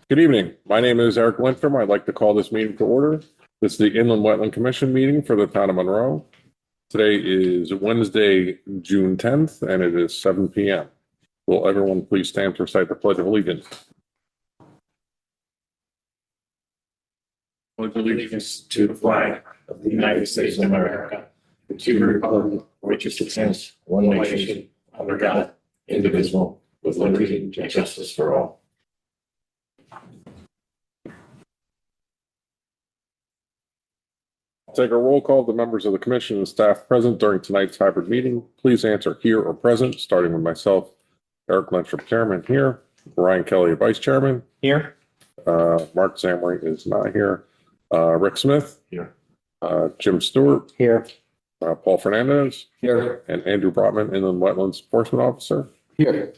Good evening. My name is Eric Lindstrom. I'd like to call this meeting to order. This is the Inland Wetland Commission meeting for the town of Monroe. Today is Wednesday, June 10th, and it is 7 p.m. Will everyone please stand to recite the Pledge of Allegiance? Pledge allegiance to the flag of the United States of America, and to the republic for which it stands, one nation, under God, indivisible, with liberty and justice for all. I'll take a roll call of the members of the commission and staff present during tonight's hybrid meeting. Please answer here or present, starting with myself, Eric Lindstrom, Chairman, here. Ryan Kelly, Vice Chairman. Here. Mark Zamry is not here. Rick Smith. Here. Jim Stewart. Here. Paul Fernandez. Here. And Andrew Brotman, Inland Wetlands Enforcement Officer. Here.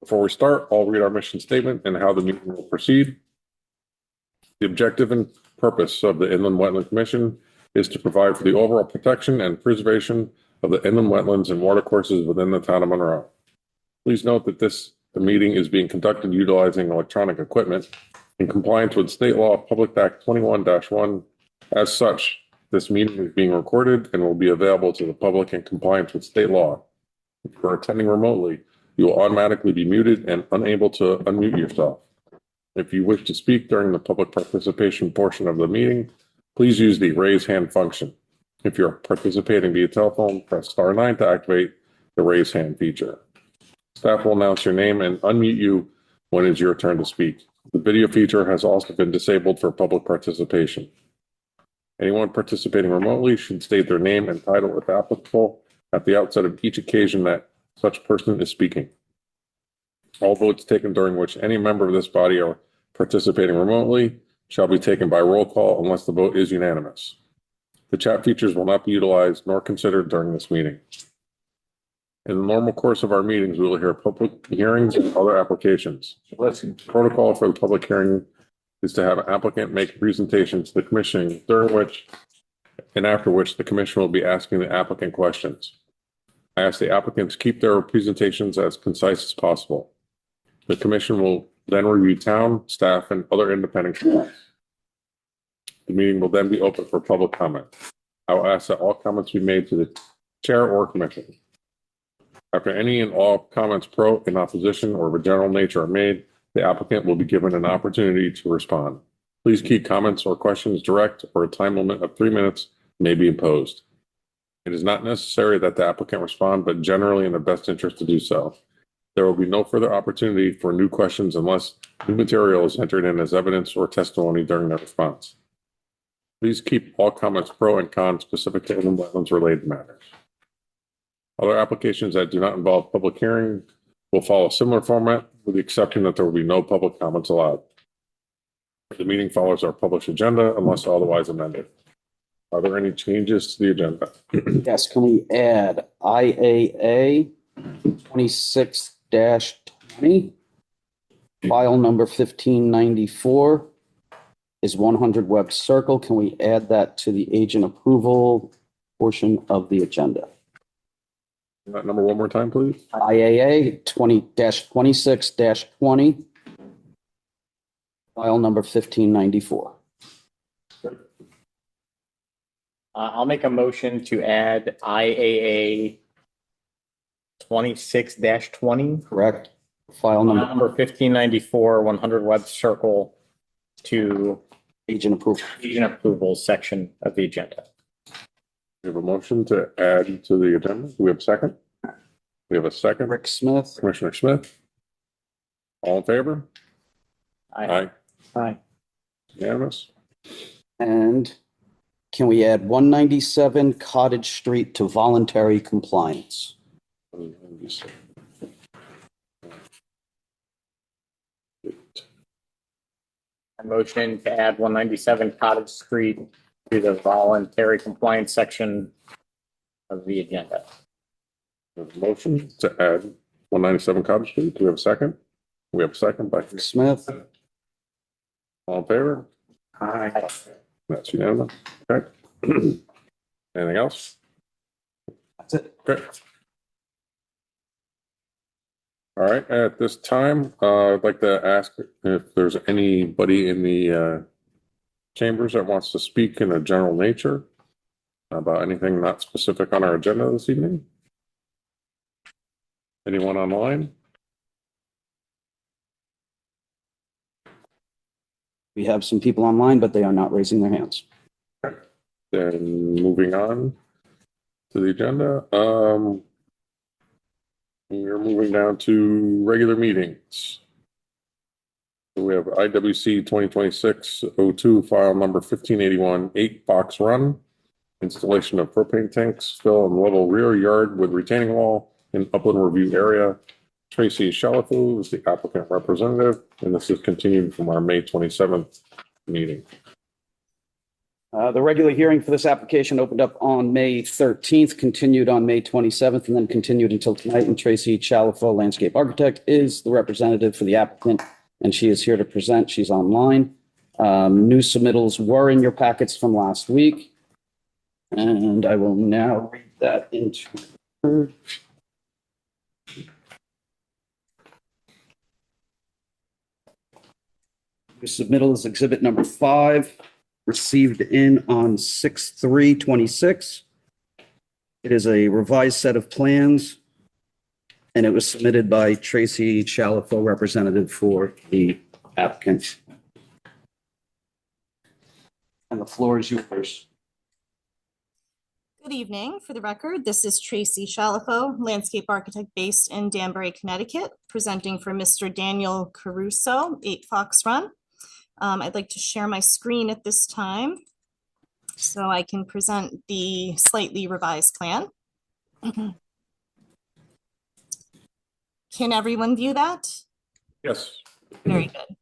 Before we start, I'll read our mission statement and how the meeting will proceed. The objective and purpose of the Inland Wetland Commission is to provide for the overall protection and preservation of the inland wetlands and watercourses within the town of Monroe. Please note that the meeting is being conducted utilizing electronic equipment in compliance with State Law Public Act 21-1. As such, this meeting is being recorded and will be available to the public in compliance with state law. If you are attending remotely, you will automatically be muted and unable to unmute yourself. If you wish to speak during the public participation portion of the meeting, please use the raise hand function. If you're participating via telephone, press *9 to activate the raise hand feature. Staff will announce your name and unmute you when it's your turn to speak. The video feature has also been disabled for public participation. Anyone participating remotely should state their name and title if applicable at the outset of each occasion that such person is speaking. All votes taken during which any member of this body are participating remotely shall be taken by roll call unless the vote is unanimous. The chat features will not be utilized nor considered during this meeting. In the normal course of our meetings, we will hear public hearings and other applications. Protocol for the public hearing is to have an applicant make a presentation to the commission during which and after which the commission will be asking the applicant questions. I ask the applicants keep their presentations as concise as possible. The commission will then review town, staff, and other independent comments. The meeting will then be open for public comment. I will ask that all comments be made to the chair or commission. After any and all comments pro and opposition or of a general nature are made, the applicant will be given an opportunity to respond. Please keep comments or questions direct, or a time limit of 3 minutes may be imposed. It is not necessary that the applicant respond, but generally in the best interest to do so. There will be no further opportunity for new questions unless new material is entered in as evidence or testimony during the response. Please keep all comments pro and con specific to inland wetlands related matters. Other applications that do not involve public hearing will follow a similar format, with the exception that there will be no public comments allowed. The meeting follows our published agenda unless otherwise amended. Are there any changes to the agenda? Yes, can we add IAA 26-20, file number 1594 is 100 Webb Circle. Can we add that to the agent approval portion of the agenda? That number one more time, please. IAA 20-26-20, file number 1594. I'll make a motion to add IAA 26-20. Correct. File number 1594, 100 Webb Circle to agent approval. agent approval section of the agenda. We have a motion to add to the agenda. Do we have a second? We have a second. Rick Smith. Commissioner Smith. All in favor? Aye. Aye. Unanimous. And can we add 197 Cottage Street to voluntary compliance? A motion to add 197 Cottage Street to the voluntary compliance section of the agenda. We have a motion to add 197 Cottage Street. Do we have a second? We have a second by Rick Smith. all in favor? Aye. That's unanimous. Okay. Anything else? That's it. Great. All right, at this time, I'd like to ask if there's anybody in the chambers that wants to speak in a general nature about anything not specific on our agenda this evening. Anyone online? We have some people online, but they are not raising their hands. Then moving on to the agenda, we're moving down to regular meetings. So we have IWC 2026-02, file number 1581, 8 Box Run, installation of propane tanks, fill and level rear yard with retaining wall in upland review area. Tracy Shalafu is the applicant representative, and this is continued from our May 27th meeting. The regular hearing for this application opened up on May 13th, continued on May 27th, and then continued until tonight. And Tracy Chalifo, landscape architect, is the representative for the applicant, and she is here to present. She's online. New submittals were in your packets from last week, and I will now read that into her. New submittal is exhibit number 5. Received in on 6/3/26. It is a revised set of plans, and it was submitted by Tracy Chalifo, representative for the applicant. And the floor is yours. Good evening. For the record, this is Tracy Chalifo, landscape architect based in Danbury, Connecticut, presenting for Mr. Daniel Caruso, 8 Fox Run. I'd like to share my screen at this time so I can present the slightly revised plan. Can everyone view that? Yes. Very good.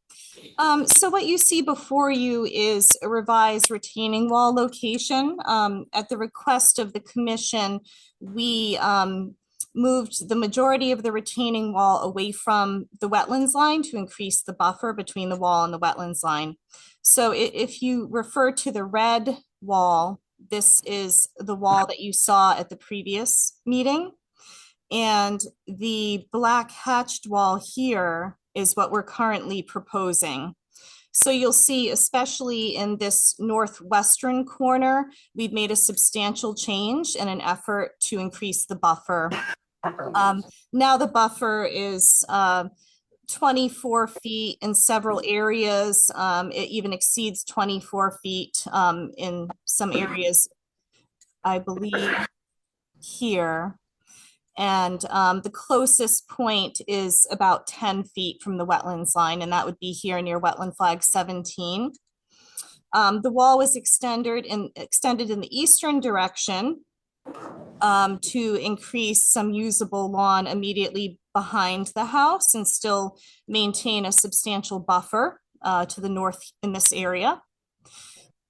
So what you see before you is a revised retaining wall location. At the request of the commission, we moved the majority of the retaining wall away from the wetlands line to increase the buffer between the wall and the wetlands line. So if you refer to the red wall, this is the wall that you saw at the previous meeting. And the black hatched wall here is what we're currently proposing. So you'll see, especially in this northwestern corner, we've made a substantial change in an effort to increase the buffer. Now the buffer is 24 feet in several areas. It even exceeds 24 feet in some areas, I believe, here. And the closest point is about 10 feet from the wetlands line, and that would be here near wetland flag 17. The wall was extended in the eastern direction to increase some usable lawn immediately behind the house and still maintain a substantial buffer to the north in this area.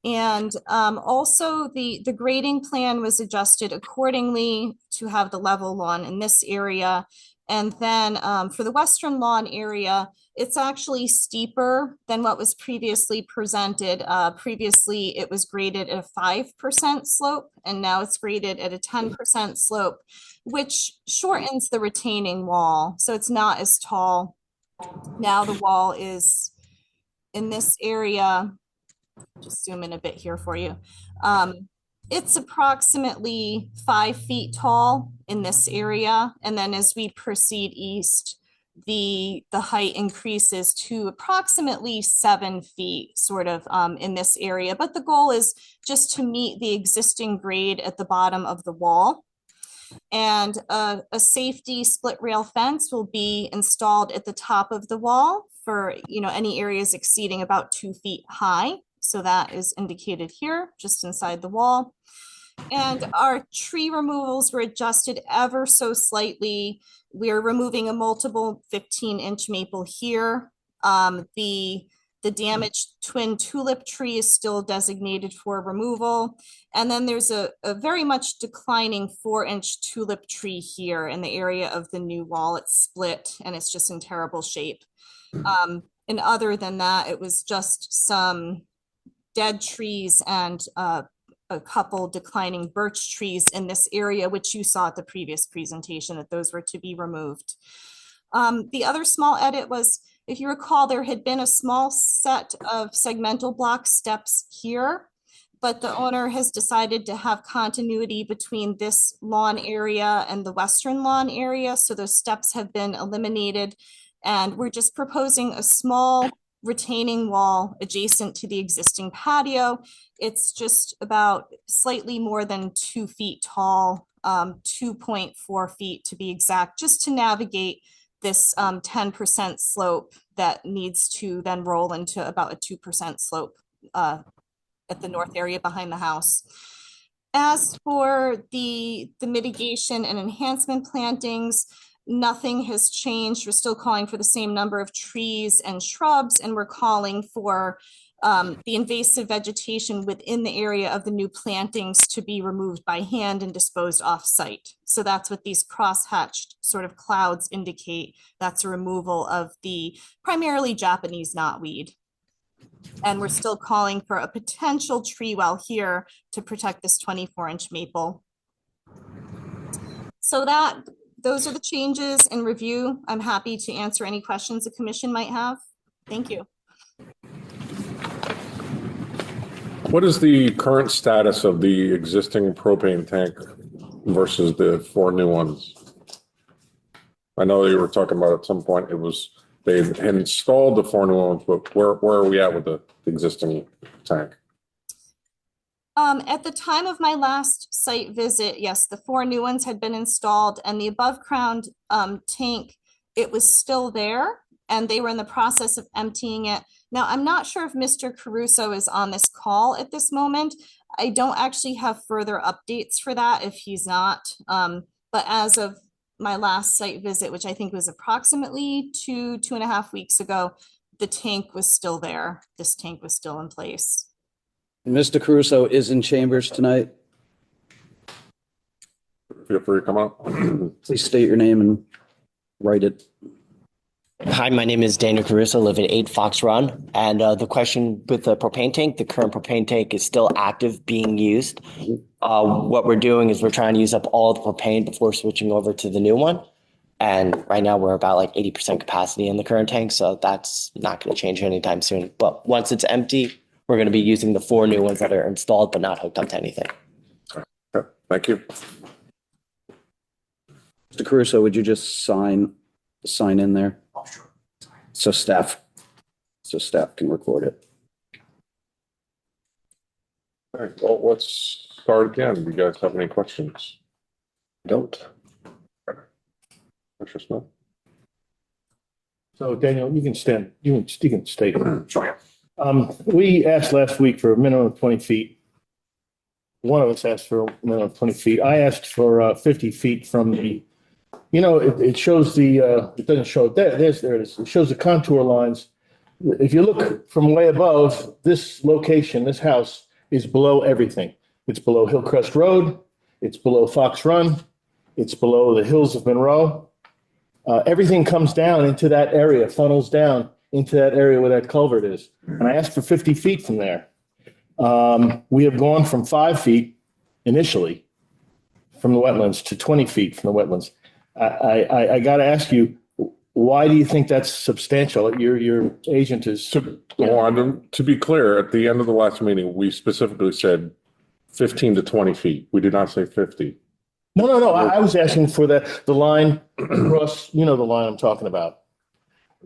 And also the grading plan was adjusted accordingly to have the level lawn in this area. And then for the western lawn area, it's actually steeper than what was previously presented. Previously, it was graded at a 5% slope, and now it's graded at a 10% slope, which shortens the retaining wall. So it's not as tall. Now the wall is in this area. Just zoom in a bit here for you. It's approximately 5 feet tall in this area. And then as we proceed east, the height increases to approximately 7 feet sort of in this area. But the goal is just to meet the existing grade at the bottom of the wall. And a safety split rail fence will be installed at the top of the wall for any areas exceeding about 2 feet high. So that is indicated here, just inside the wall. And our tree removals were adjusted ever so slightly. We're removing a multiple 15-inch maple here. The damaged twin tulip tree is still designated for removal. And then there's a very much declining 4-inch tulip tree here in the area of the new wall. It's split and it's just in terrible shape. And other than that, it was just some dead trees and a couple declining birch trees in this area, which you saw at the previous presentation, that those were to be removed. The other small edit was, if you recall, there had been a small set of segmental block steps here, but the owner has decided to have continuity between this lawn area and the western lawn area. So those steps have been eliminated. And we're just proposing a small retaining wall adjacent to the existing patio. It's just about slightly more than 2 feet tall, 2.4 feet to be exact, just to navigate this 10% slope that needs to then roll into about a 2% slope at the north area behind the house. As for the mitigation and enhancement plantings, nothing has changed. We're still calling for the same number of trees and shrubs, and we're calling for the invasive vegetation within the area of the new plantings to be removed by hand and disposed off-site. So that's what these cross-hatched sort of clouds indicate. That's a removal of the primarily Japanese knotweed. And we're still calling for a potential tree well here to protect this 24-inch maple. So those are the changes in review. I'm happy to answer any questions the commission might have. Thank you. What is the current status of the existing propane tank versus the 4 new ones? I know you were talking about at some point they had installed the 4 new ones, but where are we at with the existing tank? At the time of my last site visit, yes, the 4 new ones had been installed, and the above ground tank, it was still there, and they were in the process of emptying it. Now, I'm not sure if Mr. Caruso is on this call at this moment. I don't actually have further updates for that if he's not. But as of my last site visit, which I think was approximately 2.5 weeks ago, the tank was still there. This tank was still in place. Mr. Caruso is in chambers tonight. Feel free to come up. Please state your name and write it. Hi, my name is Daniel Caruso, live at 8 Fox Run. And the question with the propane tank, the current propane tank is still active, being used. What we're doing is we're trying to use up all the propane before switching over to the new one. And right now we're about like 80% capacity in the current tank. So that's not going to change anytime soon. But once it's empty, we're going to be using the 4 new ones that are installed but not hooked up to anything. Okay, thank you. Mr. Caruso, would you just sign in there? Oh, sure. So staff can record it. All right, well, let's start again. Do you guys have any questions? Don't. Mr. Smith? So Daniel, you can stand, you can stay. Sure. We asked last week for a minimum of 20 feet. One of us asked for a minimum of 20 feet. I asked for 50 feet from the, it shows the, it doesn't show it there. There it is. It shows the contour lines. If you look from way above, this location, this house is below everything. It's below Hillcrest Road. It's below Fox Run. It's below the hills of Monroe. Everything comes down into that area, funnels down into that area where that culvert is. And I asked for 50 feet from there. We have gone from 5 feet initially from the wetlands to 20 feet from the wetlands. I got to ask you, why do you think that's substantial? Your agent is. To be clear, at the end of the last meeting, we specifically said 15 to 20 feet. We did not say 50. No. I was asking for the line across, the line I'm talking about.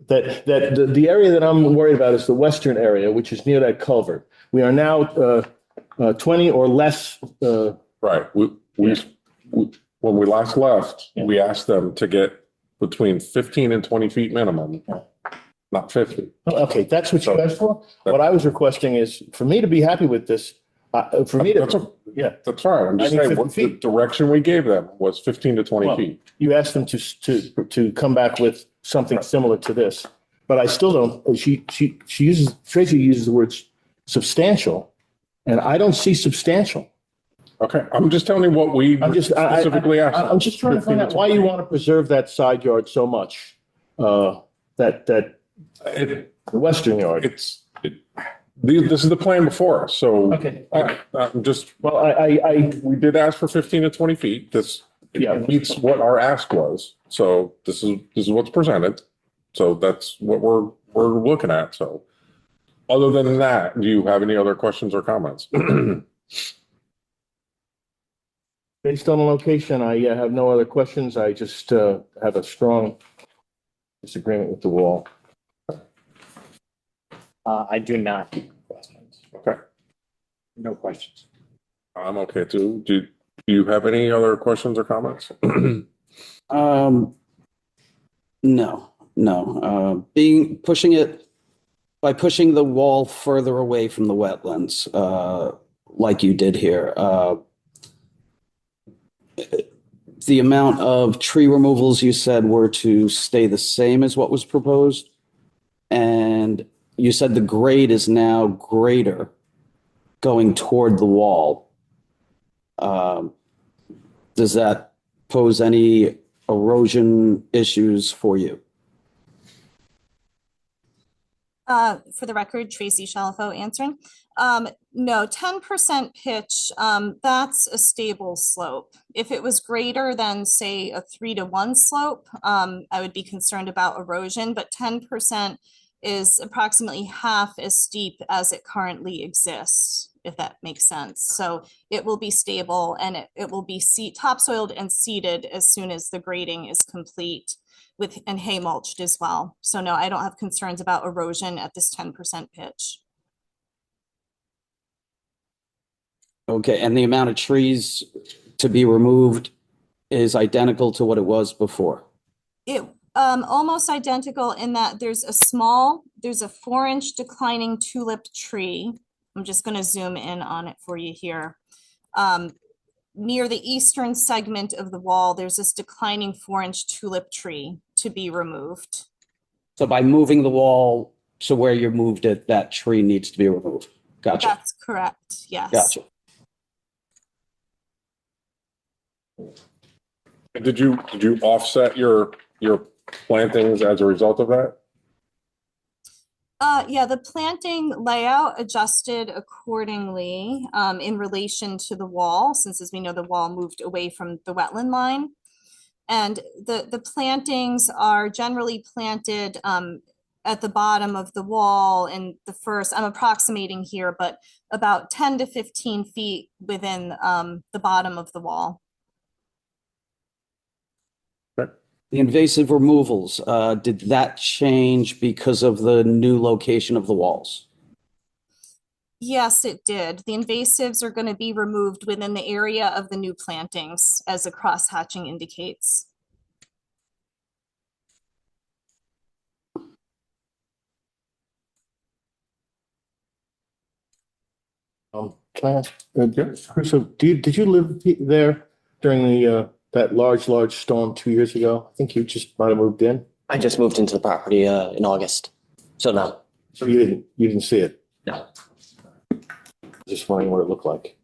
That the area that I'm worried about is the western area, which is near that culvert. We are now 20 or less. Right. When we last left, we asked them to get between 15 and 20 feet minimum, not 50. Okay, that's what you asked for? What I was requesting is for me to be happy with this, for me to, That's right. I'm just saying what the direction we gave them was 15 to 20 feet. You asked them to come back with something similar to this, but I still don't, Tracy uses the words substantial, and I don't see substantial. Okay, I'm just telling you what we specifically asked. I'm just trying to find out why you want to preserve that side yard so much, the western yard. This is the plan before us, so. Okay. I'm just. Well, We did ask for 15 to 20 feet. it meets what our ask was. So this is what's presented. So that's what we're looking at. So other than that, do you have any other questions or comments? Based on the location, I have no other questions. I just have a strong disagreement with the wall. I do not have questions. Okay, No questions. I'm okay too. Do you have any other questions or comments? No. By pushing the wall further away from the wetlands, like you did here, the amount of tree removals you said were to stay the same as what was proposed. And you said the grade is now greater going toward the wall. Does that pose any erosion issues for you? For the record, Tracy Shalafo answering. No, 10% pitch, that's a stable slope. If it was greater than, say, a 3-to-1 slope, I would be concerned about erosion, but 10% is approximately half as steep as it currently exists, if that makes sense. So it will be stable and it will be topsoiled and seeded as soon as the grading is complete and hay mulched as well. So no, I don't have concerns about erosion at this 10% pitch. Okay, and the amount of trees to be removed is identical to what it was before? It almost identical in that there's a 4-inch declining tulip tree. I'm just going to zoom in on it for you here. Near the eastern segment of the wall, there's this declining 4-inch tulip tree to be removed. So by moving the wall to where you moved it, that tree needs to be removed. Gotcha. That's correct. Yes. Gotcha. Did you offset your plantings as a result of that? Yeah, the planting layout adjusted accordingly in relation to the wall, since as we know, the wall moved away from the wetland line. And the plantings are generally planted at the bottom of the wall in the first, I'm approximating here, but about 10 to 15 feet within the bottom of the wall. The invasive removals, did that change because of the new location of the walls? Yes, it did. The invasives are going to be removed within the area of the new plantings, as the cross-hatching indicates. Can I ask, Crusoe, did you live there during the that large storm 2 years ago? I think you just might have moved in. I just moved into the property in August. So no. So you didn't see it? No. Just wondering what it looked like.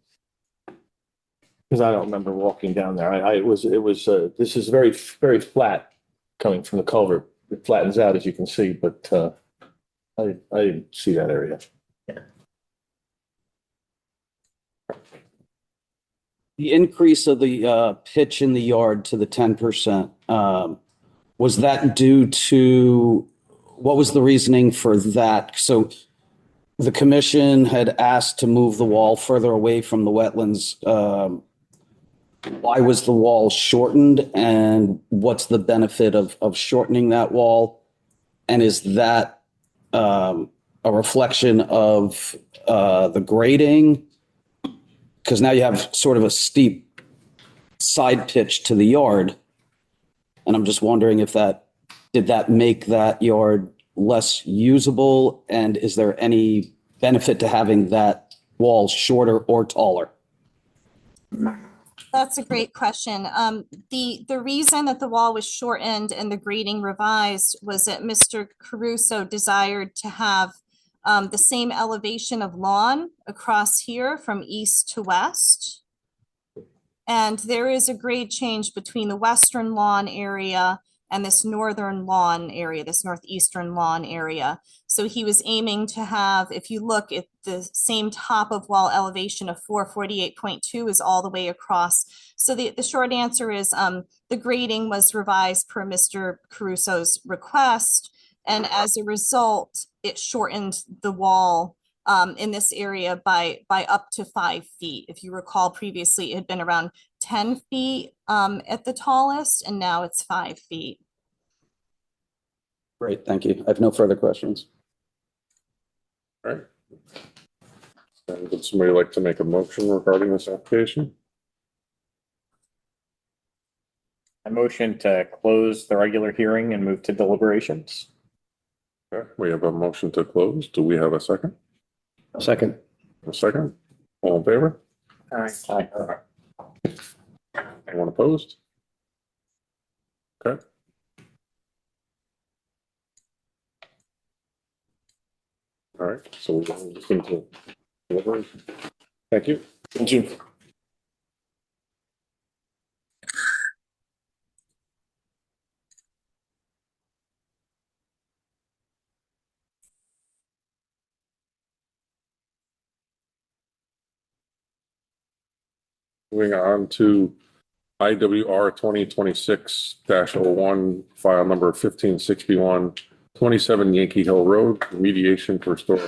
Because I don't remember walking down there. This is very, very flat coming from the culvert. It flattens out, as you can see, but I didn't see that area. The increase of the pitch in the yard to the 10%, was that due to, what was the reasoning for that? So the commission had asked to move the wall further away from the wetlands. Why was the wall shortened, and what's the benefit of shortening that wall? And is that a reflection of the grading? Because now you have sort of a steep side pitch to the yard. And I'm just wondering if did that make that yard less usable? And is there any benefit to having that wall shorter or taller? That's a great question. The reason that the wall was shortened and the grading revised was that Mr. Caruso desired to have the same elevation of lawn across here from east to west. And there is a grade change between the western lawn area and this northern lawn area, this northeastern lawn area. So he was aiming to have, if you look at the same top of wall elevation of 448.2 is all the way across. So the short answer is the grading was revised per Mr. Caruso's request. And as a result, it shortened the wall in this area by up to 5 feet. If you recall, previously it had been around 10 feet at the tallest, and now it's 5 feet. Great, thank you. I have no further questions. All right. And would somebody like to make a motion regarding this application? I motion to close the regular hearing and move to deliberations. Okay, we have a motion to close. Do we have a second? Second. A second? All in favor? Aye. Anyone opposed? Okay. All right, so we're just going to deliberation. Thank you. Thank you. Moving on to IWR 2026-01, file number 1561, 27 Yankee Hill Road, remediation to restore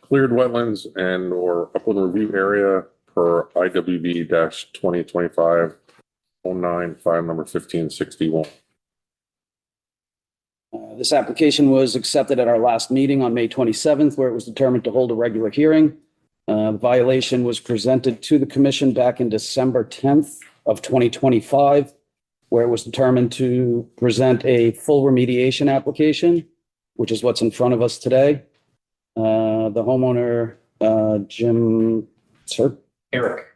cleared wetlands and or upland review area per IWB-2025-09, file number 1561. This application was accepted at our last meeting on May 27th, where it was determined to hold a regular hearing. The violation was presented to the commission back in December 10th of 2025, where it was determined to present a full remediation application, which is what's in front of us today. The homeowner, Eric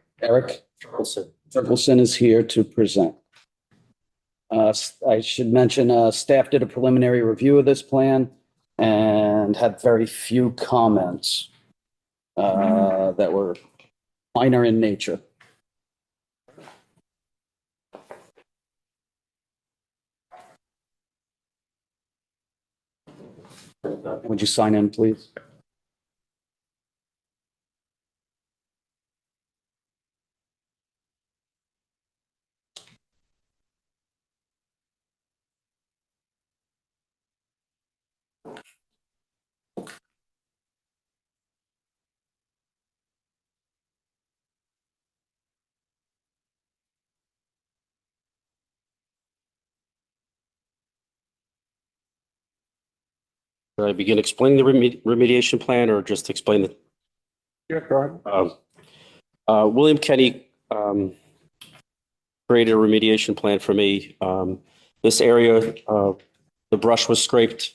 Turkelson is here to present. I should mention, staff did a preliminary review of this plan and had very few comments that were minor in nature. Would you sign in, please? Should I begin explaining the remediation plan or just explain the? Yeah, go ahead. William Kenny created a remediation plan for me. This area, the brush was scraped.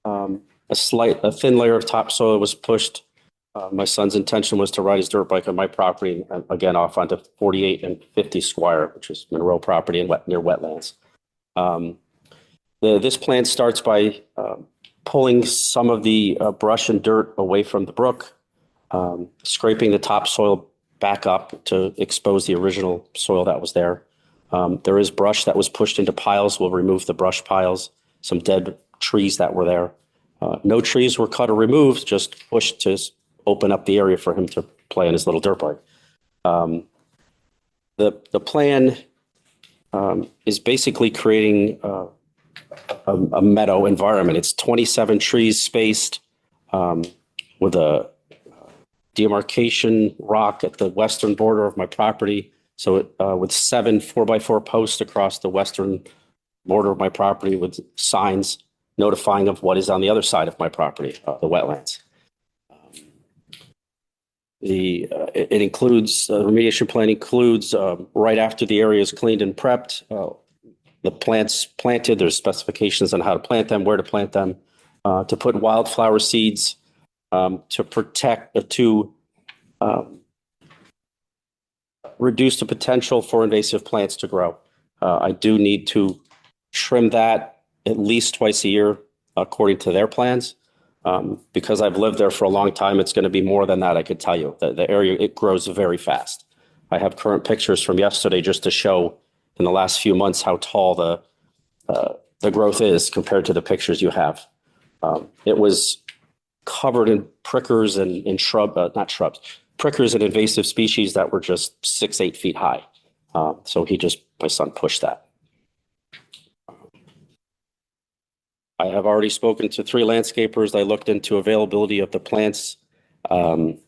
A thin layer of topsoil was pushed. My son's intention was to ride his dirt bike on my property, and again off onto 48 and 50 Squire, which is Monroe property and near wetlands. This plan starts by pulling some of the brush and dirt away from the brook, scraping the topsoil back up to expose the original soil that was there. There is brush that was pushed into piles. We'll remove the brush piles, some dead trees that were there. No trees were cut or removed, just pushed to open up the area for him to play on his little dirt bike. The plan is basically creating a meadow environment. It's 27 trees spaced with a demarcation rock at the western border of my property. So with 7 4x4 posts across the western border of my property with signs notifying of what is on the other side of my property, the wetlands. It includes, remediation plan includes right after the area is cleaned and prepped, the plants planted, there's specifications on how to plant them, where to plant them, to put wildflower seeds, to protect, to reduce the potential for invasive plants to grow. I do need to trim that at least twice a year, according to their plans. Because I've lived there for a long time, it's going to be more than that, I could tell you. The area, it grows very fast. I have current pictures from yesterday just to show in the last few months how tall the growth is compared to the pictures you have. It was covered in prickers and in not shrubs, prickers and invasive species that were just 6, 8 feet high. So my son pushed that. I have already spoken to 3 landscapers. I looked into availability of the plants. Some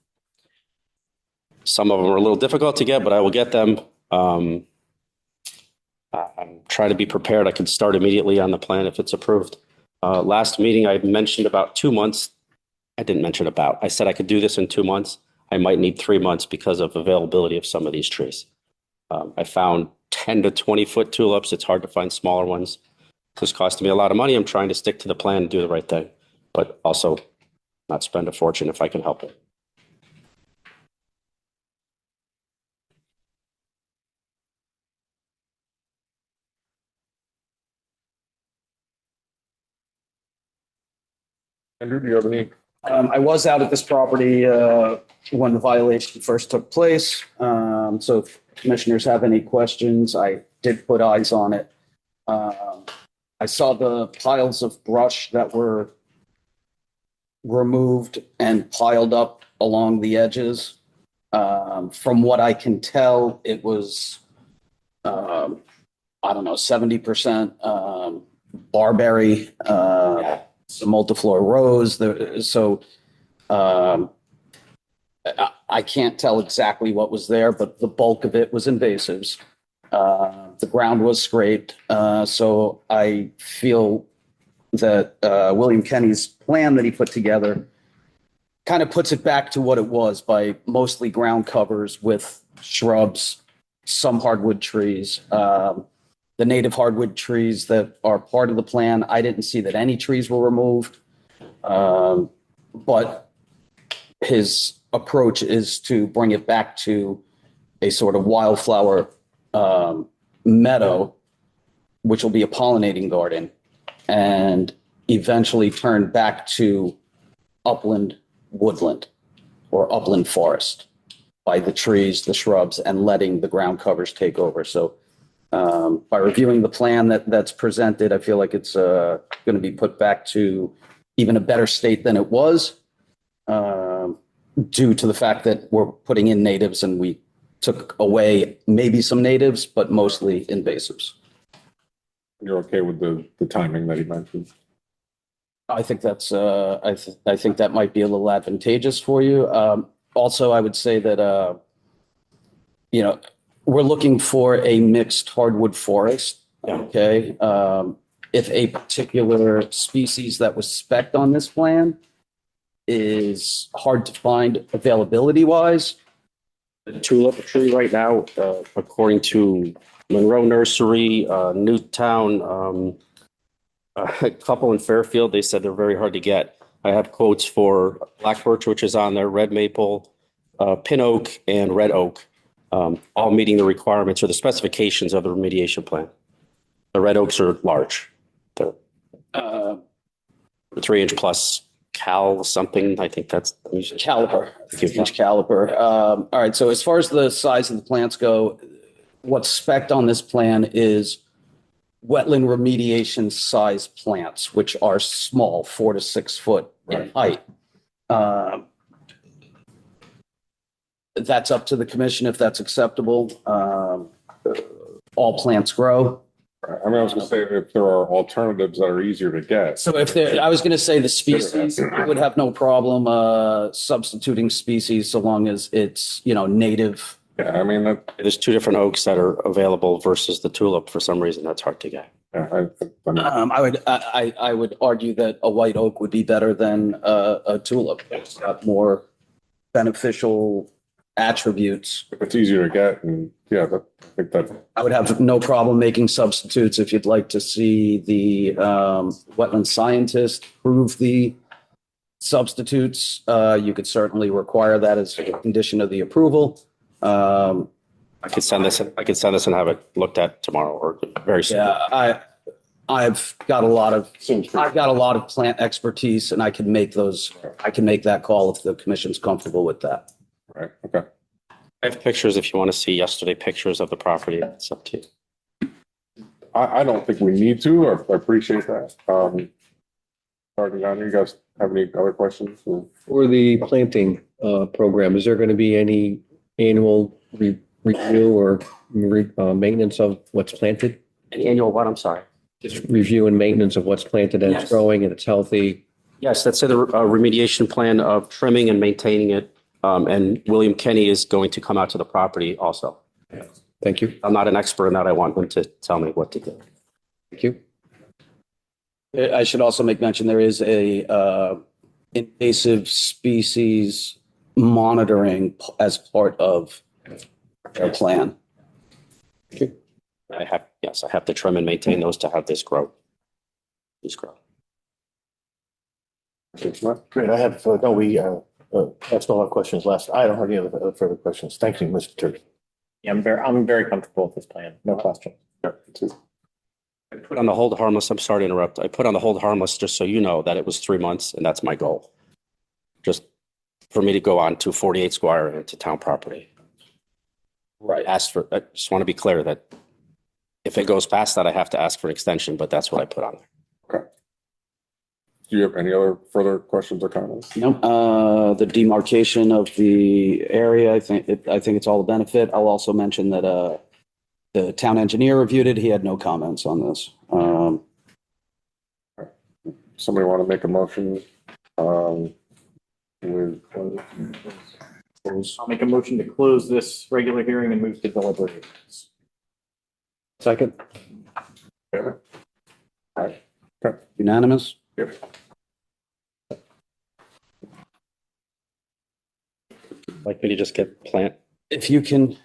of them are a little difficult to get, but I will get them. I'm trying to be prepared. I can start immediately on the plan if it's approved. Last meeting, I mentioned about 2 months. I didn't mention about. I said I could do this in 2 months. I might need 3 months because of availability of some of these trees. I found 10 to 20 foot tulips. It's hard to find smaller ones. This costing me a lot of money. I'm trying to stick to the plan and do the right thing, but also not spend a fortune if I can help it. Andrew, do you have any? I was out at this property when the violation first took place. So if commissioners have any questions, I did put eyes on it. I saw the piles of brush that were removed and piled up along the edges. From what I can tell, it was, I don't know, 70% barberry, some multiflora rose. So I can't tell exactly what was there, but the bulk of it was invasives. The ground was scraped. So I feel that William Kenny's plan that he put together kind of puts it back to what it was by mostly ground covers with shrubs, some hardwood trees. The native hardwood trees that are part of the plan, I didn't see that any trees were removed. But his approach is to bring it back to a sort of wildflower meadow, which will be a pollinating garden, and eventually turn back to upland woodland or upland forest by the trees, the shrubs, and letting the ground covers take over. So by reviewing the plan that's presented, I feel like it's going to be put back to even a better state than it was, due to the fact that we're putting in natives and we took away maybe some natives, but mostly invasives. You're okay with the timing that he mentioned? I think that's I think that might be a little advantageous for you. Also, I would say that we're looking for a mixed hardwood forest. Okay. If a particular species that was spec'd on this plan is hard to find availability wise, The tulip tree right now, according to Monroe Nursery, Newtown, a couple in Fairfield, they said they're very hard to get. I have quotes for black birch, which is on there, red maple, pin oak, and red oak, all meeting the requirements or the specifications of the remediation plan. The red oaks are large. They're 3-inch plus cal something. I think that's caliper, 3-inch caliper. All right. So as far as the size of the plants go, what's spec'd on this plan is wetland remediation size plants, which are small, 4 to 6 foot in height. That's up to the commission if that's acceptable. All plants grow. I mean, I was going to say if there are alternatives that are easier to get. So if there, I was going to say the species, I would have no problem substituting species so long as it's, native. Yeah, I mean, there's 2 different oaks that are available versus the tulip. For some reason, that's hard to get. yeah, I would argue that a white oak would be better than a tulip. It's got more beneficial attributes. if it's easier to get, and yeah, I think that. I would have no problem making substitutes. If you'd like to see the wetland scientist prove the substitutes, you could certainly require that as a condition of the approval. I could send this and have it looked at tomorrow or very soon. Yeah, I've got a lot of plant expertise, and I can make that call if the commission's comfortable with that. Right. Okay. I have pictures if you want to see yesterday pictures of the property. It's up to you. I don't think we need to. I appreciate that. Starting on, you guys have any other questions? For the planting program, is there going to be any annual review or maintenance of what's planted? An annual what, I'm sorry? Just review and maintenance of what's planted and Yes. it's growing and it's healthy. Yes, that's in the remediation plan of trimming and maintaining it. And William Kenny is going to come out to the property also. Thank you. I'm not an expert in that. I want him to tell me what to do. Thank you. I should also make mention, there is a invasive species monitoring as part of their plan. I have to trim and maintain those to have this grow. These grow. Great, I have, no, we asked all our questions last, I don't have any other further questions. Thank you, Mr. Turkey. Yeah, I'm very comfortable with this plan. No question. Yeah, too. I put on the hold harmless. I'm sorry to interrupt. I put on the hold harmless just so you know that it was 3 months and that's my goal. Just for me to go on to 48 Squire and to town property. Right. I just want to be clear that if it goes past that, I have to ask for an extension, but that's what I put on there. Okay. Do you have any other further questions or comments? No, the demarcation of the area, I think it's all a benefit. I'll also mention that the town engineer reviewed it. He had no comments on this. Somebody want to make a motion? With I'll make a motion to close this regular hearing and move to deliberations. Second. Unanimous? Like me to just get plant. If you can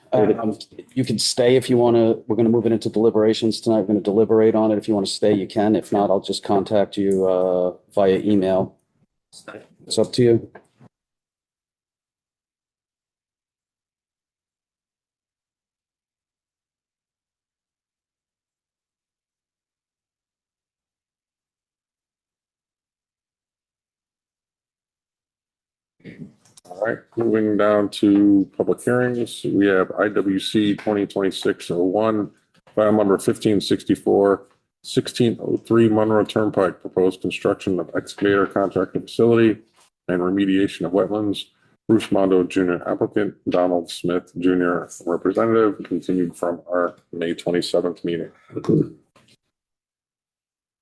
stay if you want to. We're going to move it into deliberations tonight. We're going to deliberate on it. If you want to stay, you can. If not, I'll just contact you via email. It's up to you. All right, moving down to public hearings, we have IWC 2026-01, file number 1564, 1603 Monroe Turnpike, proposed construction of excavator contractor facility and remediation of wetlands. Bruce Mondo Jr. applicant, Donald Smith Jr. representative, continued from our May 27th meeting.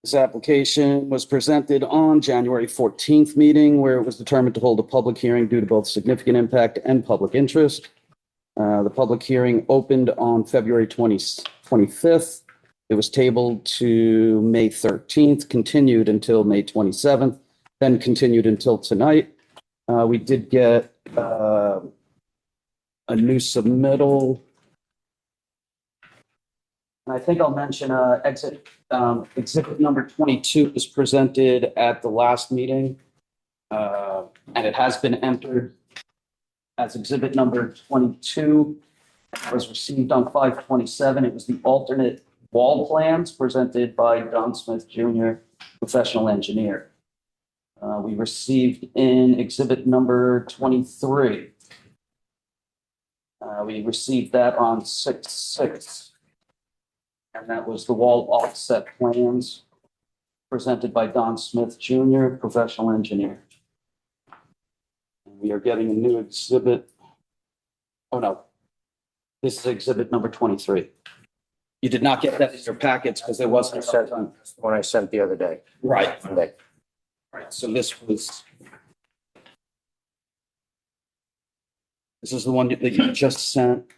This application was presented on January 14th meeting where it was determined to hold a public hearing due to both significant impact and public interest. The public hearing opened on February 25th. It was tabled to May 13th, continued until May 27th, then continued until tonight. We did get a new submittal. And I think I'll mention exhibit number 22 was presented at the last meeting. And it has been entered as exhibit number 22. It was received on 5/27. It was the alternate wall plans presented by Don Smith Jr., professional engineer. We received in exhibit number 23. We received that on 6/6. And that was the wall offset plans presented by Don Smith Jr., professional engineer. And we are getting a new exhibit. Oh, no. This is exhibit number 23. You did not get that in your packets because there wasn't a set time. When I sent the other day. Right. Monday. Right. So this is the one that you just sent.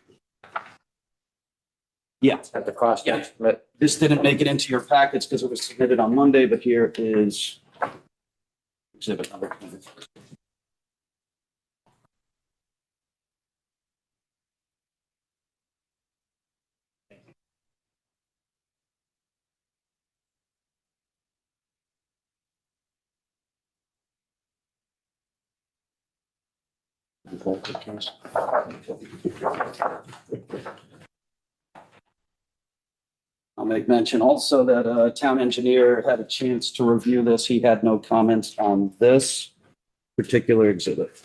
Yeah. At the cost Yeah. estimate. This didn't make it into your packets because it was submitted on Monday, but here is exhibit number 23. I'll make mention also that town engineer had a chance to review this. He had no comments on this particular exhibit.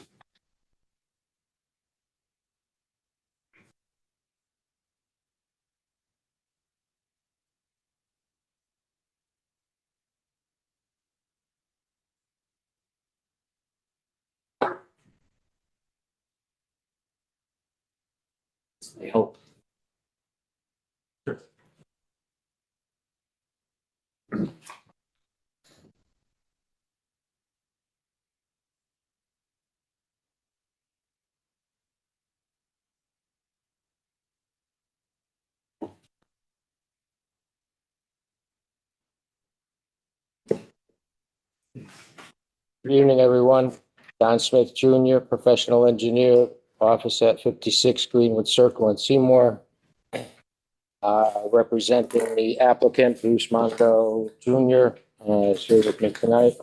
I hope. Good evening, everyone. Don Smith Jr., professional engineer, office at 56 Greenwood Circle in Seymour. Representing the applicant, Bruce Monroe Jr., is here with me tonight.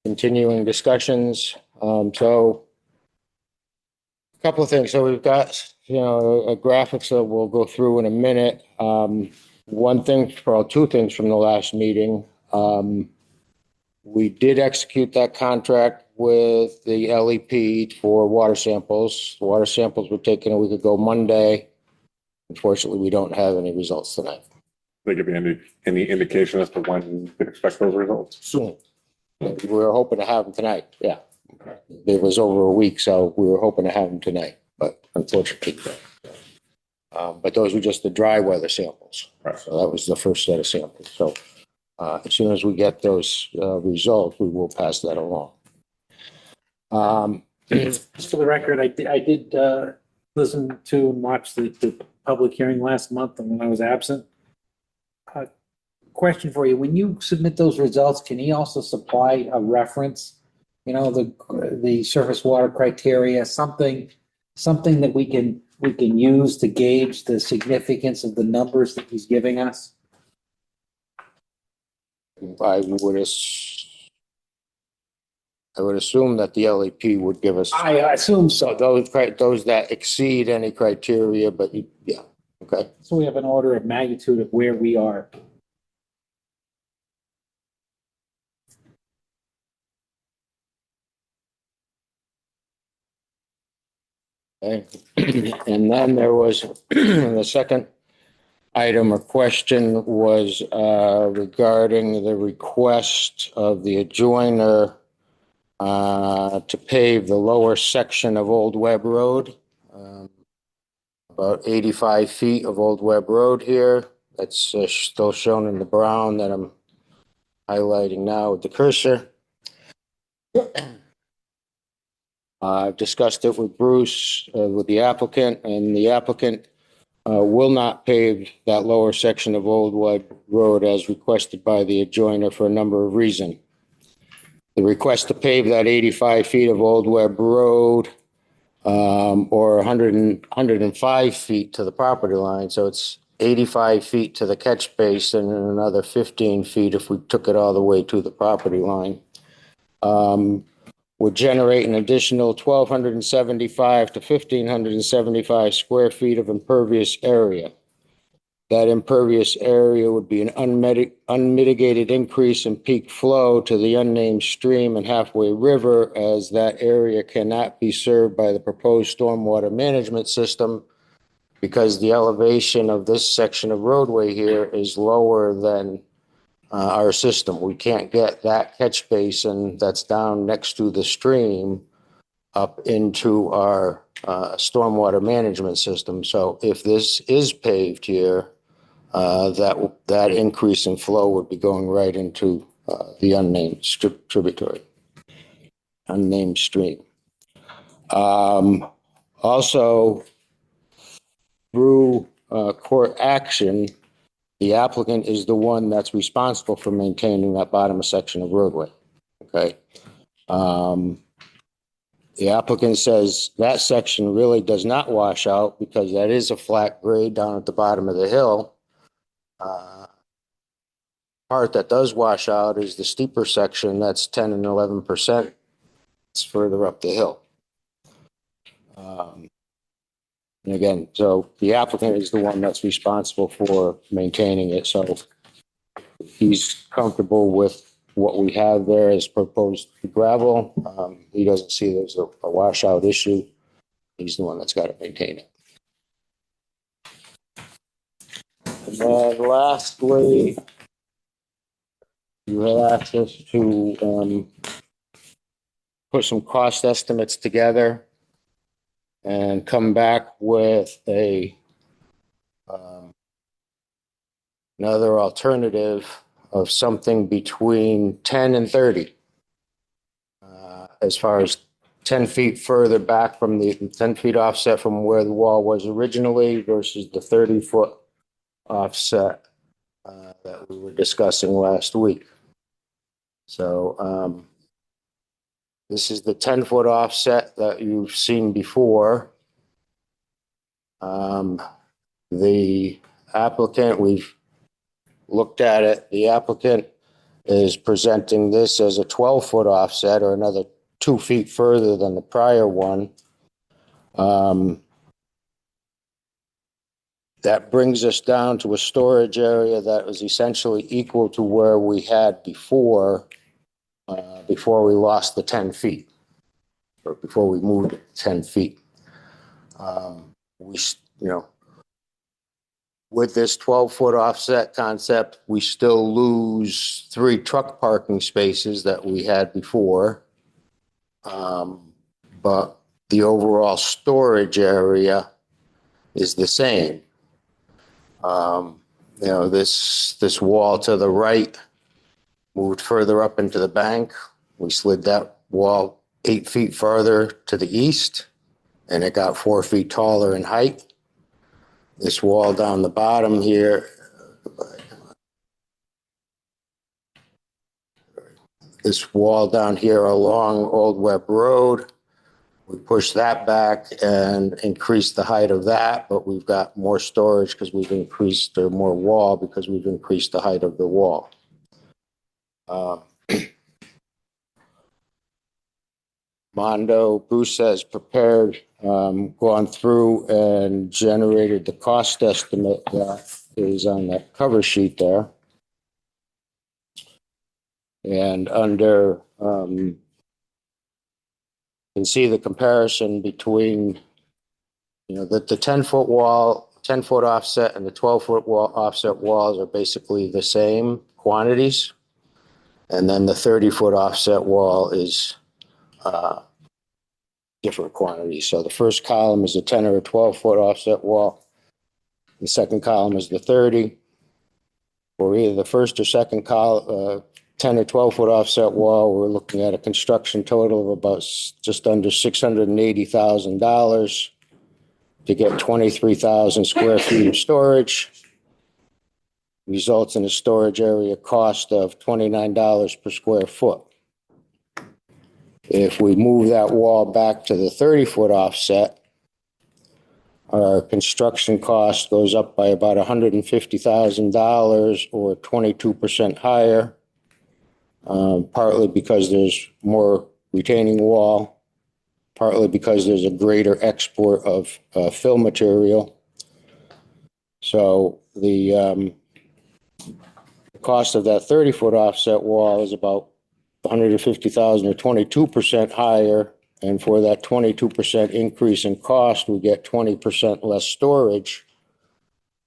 Continuing discussions. So a couple of things. So we've got, a graphics that we'll go through in a minute. One thing, or two things from the last meeting. We did execute that contract with the LEP for water samples. The water samples were taken a week ago Monday. Unfortunately, we don't have any results tonight. They give you any indication as to when you can expect those results? Soon. We were hoping to have them tonight, yeah. It was over a week, so we were hoping to have them tonight, but unfortunately. But those were just the dry weather samples. Right. So that was the first set of samples. So as soon as we get those results, we will pass that along. Just for the record, I did listen to and watch the public hearing last month and when I was absent. Question for you, when you submit those results, can he also supply a reference? The surface water criteria, something that we can use to gauge the significance of the numbers that he's giving us? I would assume that the LEP would give us. I assume so. Those that exceed any criteria, but yeah, okay. So we have an order of magnitude of where we are. Okay. And then there was the second item or question was regarding the request of the adjoiner to pave the lower section of Old Webb Road. About 85 feet of Old Webb Road here. That's still shown in the brown that I'm highlighting now with the cursor. I've discussed it with Bruce, with the applicant, and the applicant will not pave that lower section of Old Webb Road as requested by the adjoiner for a number of reasons. The request to pave that 85 feet of Old Webb Road or 105 feet to the property line. So it's 85 feet to the catch basin and another 15 feet if we took it all the way to the property line. Would generate an additional 1,275 to 1,575 square feet of impervious area. That impervious area would be an unmitigated increase in peak flow to the unnamed stream and Halfway River, as that area cannot be served by the proposed stormwater management system because the elevation of this section of roadway here is lower than our system. We can't get that catch basin that's down next to the stream up into our stormwater management system. So if this is paved here, that increase in flow would be going right into the unnamed tributary, unnamed stream. Also, through court action, the applicant is the one that's responsible for maintaining that bottom section of roadway. Okay. The applicant says that section really does not wash out because that is a flat grade down at the bottom of the hill. Part that does wash out is the steeper section that's 10 and 11%. It's further up the hill. And again, so the applicant is the one that's responsible for maintaining it. So he's comfortable with what we have there as proposed gravel. He doesn't see there's a washout issue. He's the one that's got to maintain it. And lastly, you have asked us to put some cost estimates together. and come back with another alternative of something between 10 and 30. As far as 10 feet further back from the 10 feet offset from where the wall was originally versus the 30-foot offset that we were discussing last week. So this is the 10-foot offset that you've seen before. The applicant, we've looked at it. The applicant is presenting this as a 12-foot offset, or another 2 feet further than the prior one. That brings us down to a storage area that was essentially equal to where we had before we lost the 10 feet, or before we moved it 10 feet. With this 12-foot offset concept, we still lose 3 truck parking spaces that we had before. But the overall storage area is the same. This wall to the right moved further up into the bank. We slid that wall 8 feet farther to the east, and it got 4 feet taller in height. This wall down the bottom here, this wall down here along Old Webb Road, we pushed that back and increased the height of that, but we've got more storage because we've increased, or more wall because we've increased the height of the wall. Mondo Bruce has prepared, gone through and generated the cost estimate that is on the cover sheet there. And under, you can see the comparison between, the 10-foot wall, 10-foot offset and the 12-foot wall offset walls are basically the same quantities. And then the 30-foot offset wall is different quantities. So the first column is a 10 or a 12-foot offset wall. The second column is the 30. For either the first or second 10 or 12-foot offset wall, we're looking at a construction total of about just under $680,000 to get 23,000 square feet of storage. Results in a storage area cost of $29 per square foot. If we move that wall back to the 30-foot offset, our construction cost goes up by about $150,000 or 22% higher, partly because there's more retaining wall, partly because there's a greater export of fill material. So the cost of that 30-foot offset wall is about $150,000 or 22% higher. And for that 22% increase in cost, we get 20% less storage.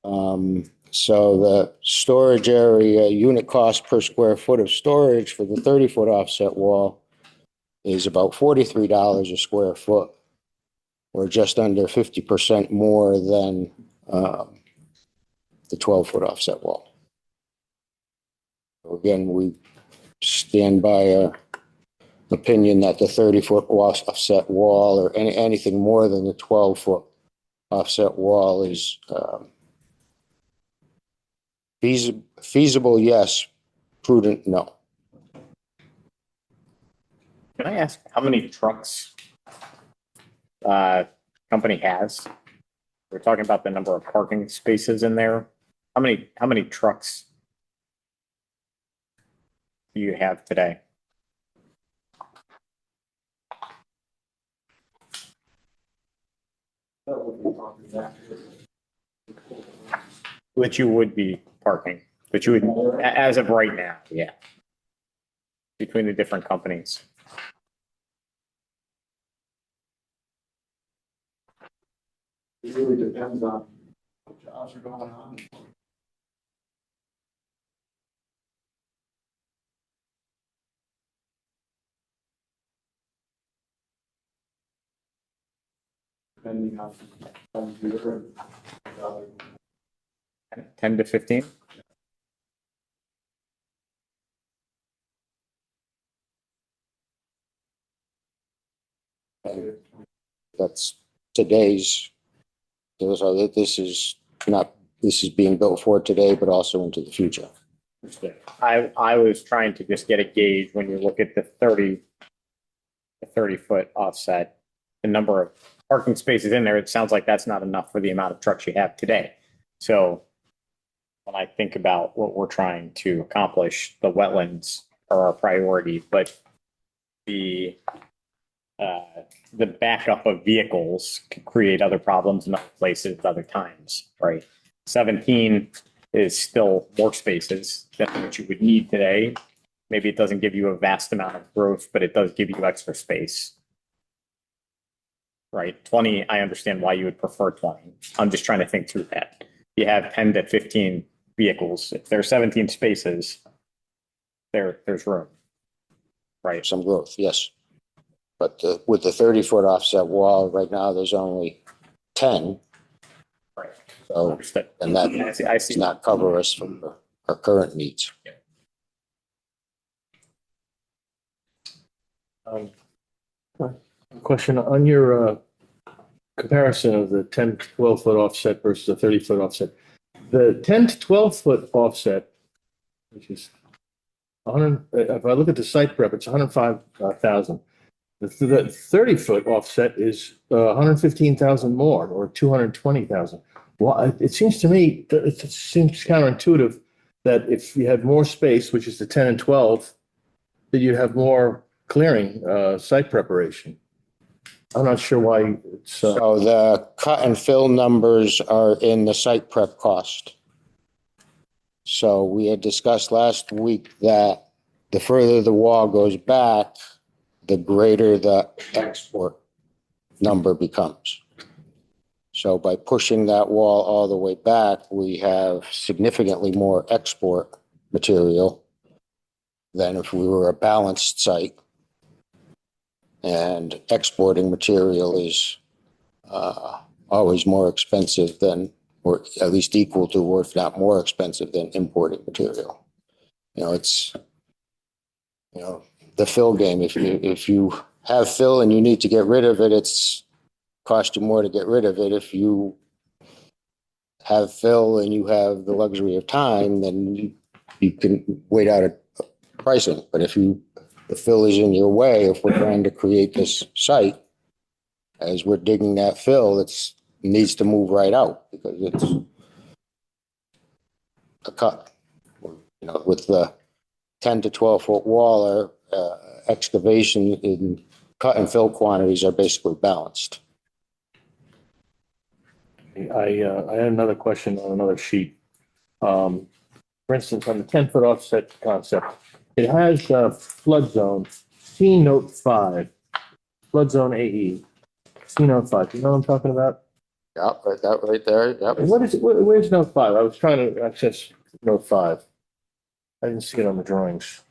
So the storage area unit cost per square foot of storage for the 30-foot offset wall is about $43 a square foot, or just under 50% more than the 12-foot offset wall. Again, we stand by our opinion that the 30-foot offset wall, or anything more than the 12-foot offset wall, is feasible, yes. Prudent, no. Can I ask how many trucks company has? We're talking about the number of parking spaces in there. How many trucks do you have today? That you would be parking, that you would, as of right now, yeah. Between the different companies. It really depends on what jobs are going on. depending on your. 10 to 15? That's today's, so that this is not, this is being built for today, but also into the future. I was trying to just get a gauge when you look at the 30-foot offset, the number of parking spaces in there, it sounds like that's not enough for the amount of trucks you have today. So when I think about what we're trying to accomplish, the wetlands are our priority, but the backup of vehicles can create other problems in other places at other times, right? 17 is still more spaces than what you would need today. Maybe it doesn't give you a vast amount of growth, but it does give you extra space. Right? 20, I understand why you would prefer 20. I'm just trying to think through that. You have 10 to 15 vehicles. If there are 17 spaces, there's room. Right? Some growth, yes. But with the 30-foot offset wall, right now, there's only 10. Right. So, Understood. and that I see. does not cover us from our current needs. Question on your comparison of the 10 to 12 foot offset versus the 30-foot offset. The 10 to 12 foot offset, which is 100, if I look at the site prep, it's 105,000. The 30-foot offset is 115,000 more, or 220,000. Well, it seems to me that it seems counterintuitive that if you had more space, which is the 10 and 12, that you have more clearing, site preparation. I'm not sure why it's. So the cut and fill numbers are in the site prep cost. So we had discussed last week that the further the wall goes back, the greater the export number becomes. So by pushing that wall all the way back, we have significantly more export material than if we were a balanced site. And exporting material is always more expensive than, or at least equal to, or if not more expensive than importing material. You know, it's, you know, the fill game. If you have fill and you need to get rid of it, it's cost you more to get rid of it. If you have fill and you have the luxury of time, then you can wait out a pricing. But if the fill is in your way, if we're trying to create this site, as we're digging that fill, it needs to move right out because it's a cut. You know, with the 10 to 12 foot wall, our excavation in cut and fill quantities are basically balanced. I had another question on another sheet. For instance, on the 10-foot offset concept, it has flood zone, C note 5, flood zone AE, C note 5. You know what I'm talking about? Yep, right, that right there. Yep. What is it? Where's note 5? I was trying to access note 5. I didn't see it on the drawings.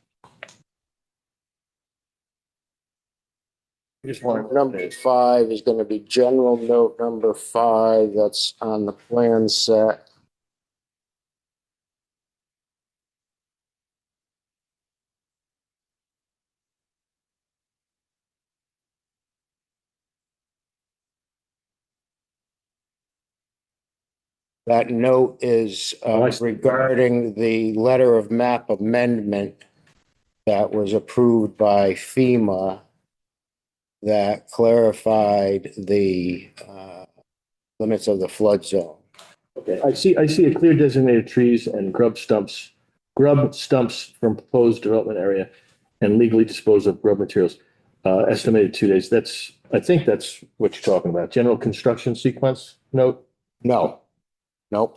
I just wanted Number 5 is going to be general note number 5. That's on the plan set. That note is regarding the letter of map amendment that was approved by FEMA that clarified the limits of the flood zone. Okay, I see a clear designated trees and grub stumps from proposed development area and legally dispose of grub materials. Estimated 2 days. I think that's what you're talking about. General construction sequence note? No, nope.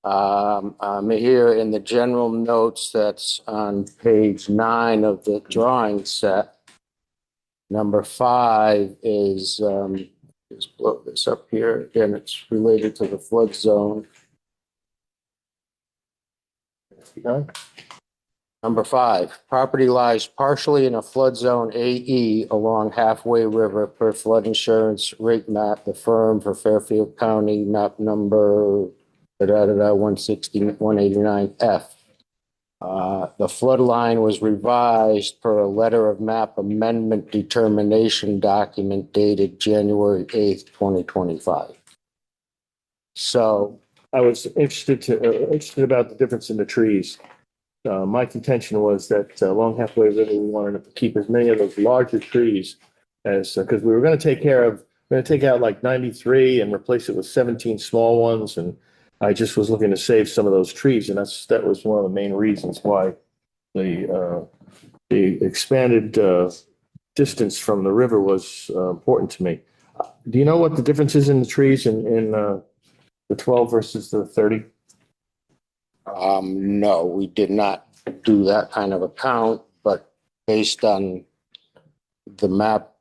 I'm here in the general notes that's on page 9 of the drawing set. Number 5 is, just blow this up here. Again, it's related to the flood zone. Number 5, property lies partially in a flood zone AE along Halfway River per flood insurance rate map, the firm for Fairfield County, map number 160, 189F. The flood line was revised per a letter of map amendment determination document dated January 8th, 2025. So, I was interested about the difference in the trees. My contention was that along Halfway River, we wanted to keep as many of those larger trees as, because we were going to take out like 93 and replace it with 17 small ones. And I just was looking to save some of those trees. And that was one of the main reasons why the expanded distance from the river was important to me. Do you know what the difference is in the trees in the 12 versus the 30? no, we did not do that kind of a count, but based on the map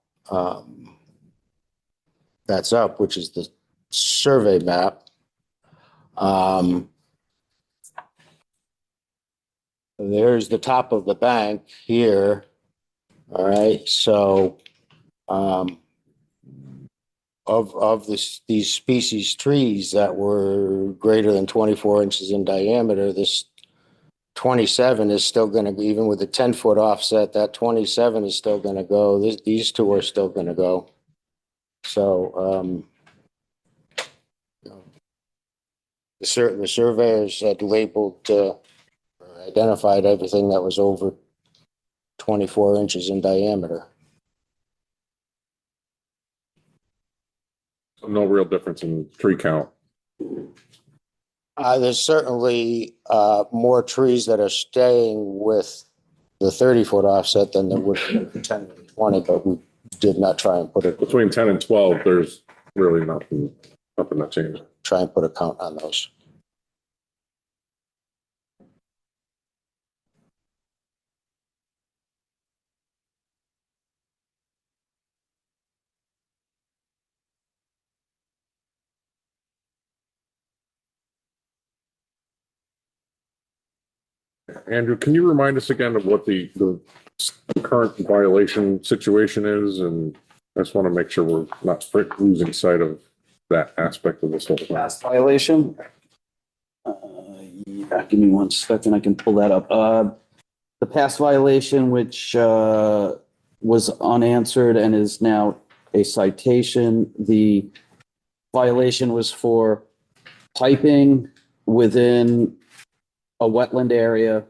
that's up, which is the survey map, there's the top of the bank here. All right, so of these species trees that were greater than 24 inches in diameter, this 27 is still going to be, even with a 10-foot offset, that 27 is still going to go. These two are still going to go. So the surveyors had labeled, identified everything that was over 24 inches in diameter. So no real difference in tree count. There's certainly more trees that are staying with the 30-foot offset than there would be 10 and 20, but we did not try and put it, Between 10 and 12, there's really nothing that changed. try and put a count on those. Andrew, can you remind us again of what the current violation situation is? And I just want to make sure we're not losing sight of that aspect of this whole thing. Past violation. Yeah, give me 1 second. I can pull that up. The past violation, which was unanswered and is now a citation. The violation was for piping within a wetland area,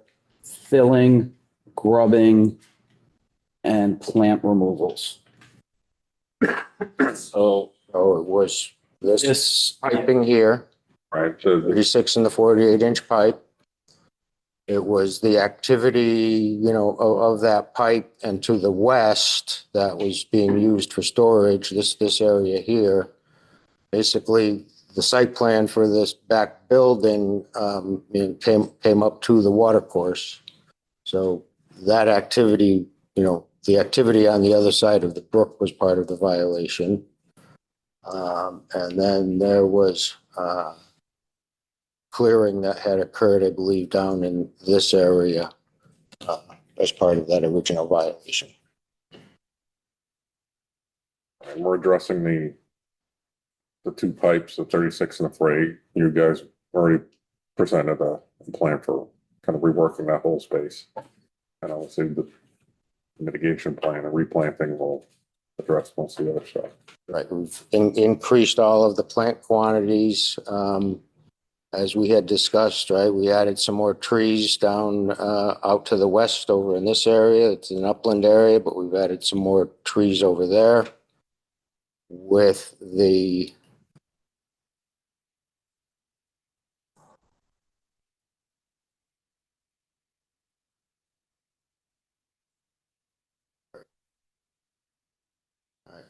filling, grubbing, and plant removals. So it was this piping here, Right. So 36 and the 48-inch pipe. It was the activity, of that pipe, and to the west that was being used for storage, this area here. Basically, the site plan for this back building came up to the water course. So that activity, the activity on the other side of the brook was part of the violation. And then there was clearing that had occurred, I believe, down in this area as part of that original violation. and we're addressing the two pipes, the 36 and the 48. You guys already presented a plan for kind of reworking that whole space. And obviously the mitigation plan and replanting will address most of the other stuff. Right, we've increased all of the plant quantities, as we had discussed, right? We added some more trees down out to the west over in this area. It's an upland area, but we've added some more trees over there with the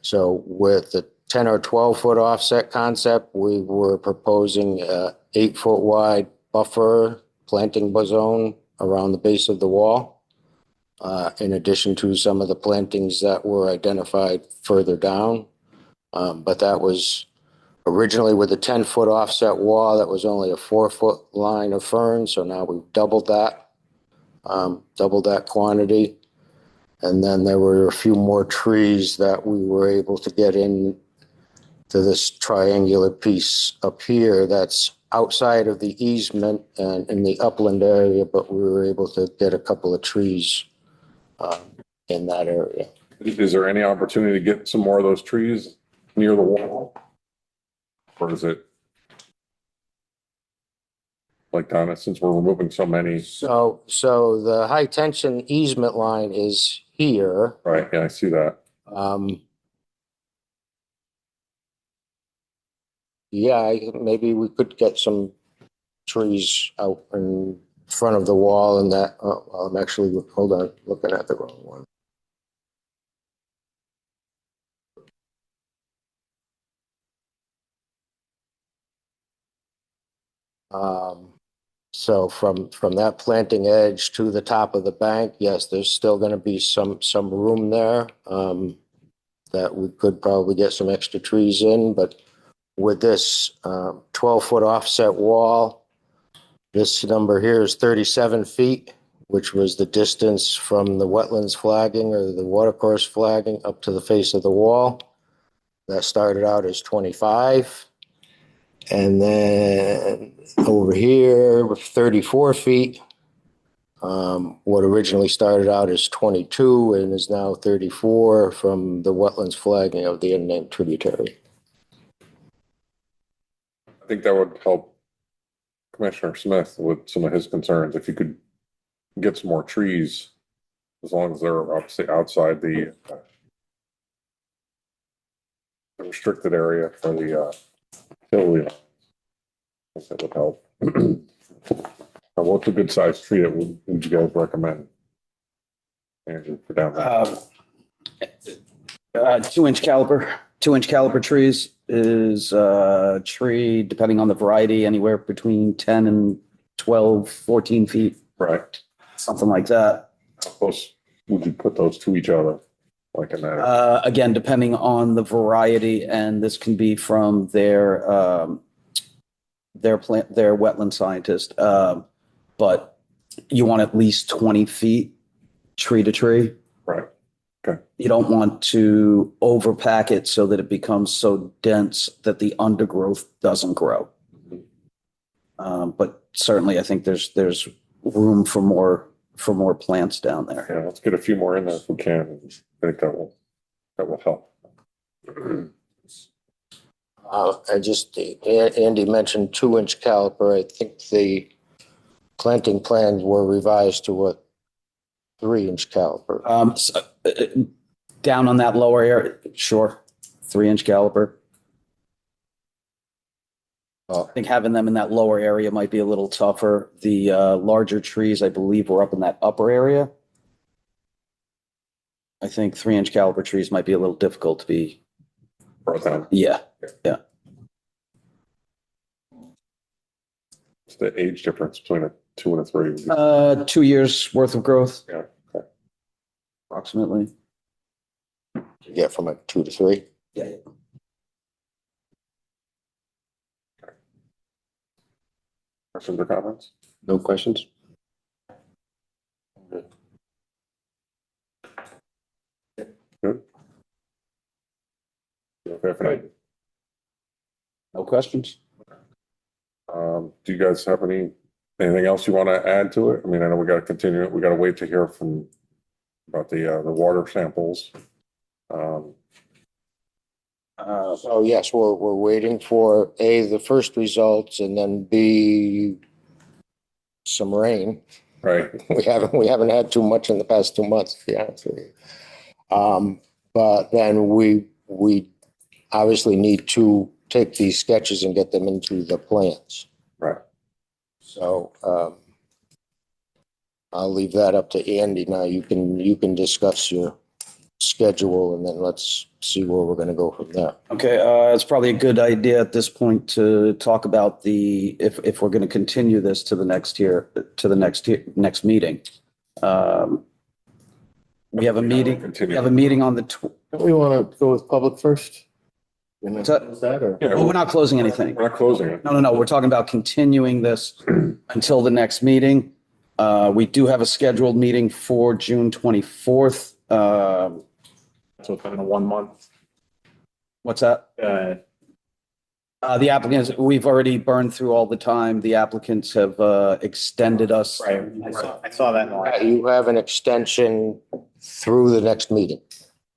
So with the 10 or 12-foot offset concept, we were proposing a 8-foot wide buffer planting zone around the base of the wall, in addition to some of the plantings that were identified further down. But that was originally with a 10-foot offset wall that was only a 4-foot line of fern, so now we've doubled that. double that quantity. And then there were a few more trees that we were able to get in to this triangular piece up here that's outside of the easement and in the upland area, but we were able to get a couple of trees in that area. Is there any opportunity to get some more of those trees near the wall? Or is it like Donna, since we're removing so many? So the high tension easement line is here. Right, yeah, I see that. Yeah, maybe we could get some trees out in front of the wall and that, I'm actually, hold on, looking at the wrong one. So from that planting edge to the top of the bank, yes, there's still going to be some room there that we could probably get some extra trees in. But with this 12-foot offset wall, this number here is 37 feet, which was the distance from the wetlands flagging or the watercourse flagging up to the face of the wall. That started out as 25. And then over here, 34 feet. What originally started out as 22 and is now 34 from the wetlands flagging of the unnamed tributary. I think that would help Commissioner Smith with some of his concerns. If you could get some more trees, as long as they're obviously outside the restricted area for the utility. I think that would help. What's a good sized tree that would you guys recommend? Andrew, for down there. 2-inch caliber. 2-inch caliber trees is a tree, depending on the variety, anywhere between 10 and 12, 14 feet, Right. something like that. How close would you put those to each other? Like in that? Again, depending on the variety, and this can be from their wetland scientist. But you want at least 20 feet tree to tree. Right. Okay. You don't want to overpack it so that it becomes so dense that the undergrowth doesn't grow. But certainly, I think there's room for more plants down there. Yeah, let's get a few more in there if we can. I think that will help. Andy mentioned 2-inch caliper. I think the planting plans were revised to a 3-inch caliper. Down on that lower area, sure, 3-inch caliper. I think having them in that lower area might be a little tougher. The larger trees, I believe, were up in that upper area. I think 3-inch caliber trees might be a little difficult to be. Brought down. Yeah. What's the age difference between a 2 and a 3? 2 years worth of growth. Yeah. Okay. Approximately. You get from a 2 to 3. Yeah. Questions or comments? No questions? Good. Okay, for now. No questions? Do you guys have anything else you want to add to it? I mean, I know we got to continue it. We got to wait to hear about the water samples. So yes, we're waiting for A, the first results, and then B, some rain. Right. We haven't had too much in the past 2 months, to be honest with you. But then we obviously need to take these sketches and get them into the plans. Right. So I'll leave that up to Andy now. You can discuss your schedule and then let's see where we're going to go from there. Okay, it's probably a good idea at this point to talk about if we're going to continue this to the next meeting. We have a meeting. We have a meeting on the. Don't we want to go with public first? And then So- close that, or? Yeah, Well, we're not closing anything. we're not closing it. No. We're talking about continuing this until the next meeting. We do have a scheduled meeting for June 24th. So it's been a 1 month. What's that? The applicants, we've already burned through all the time. The applicants have extended us. Right. I saw that in the last. You have an extension through the next meeting.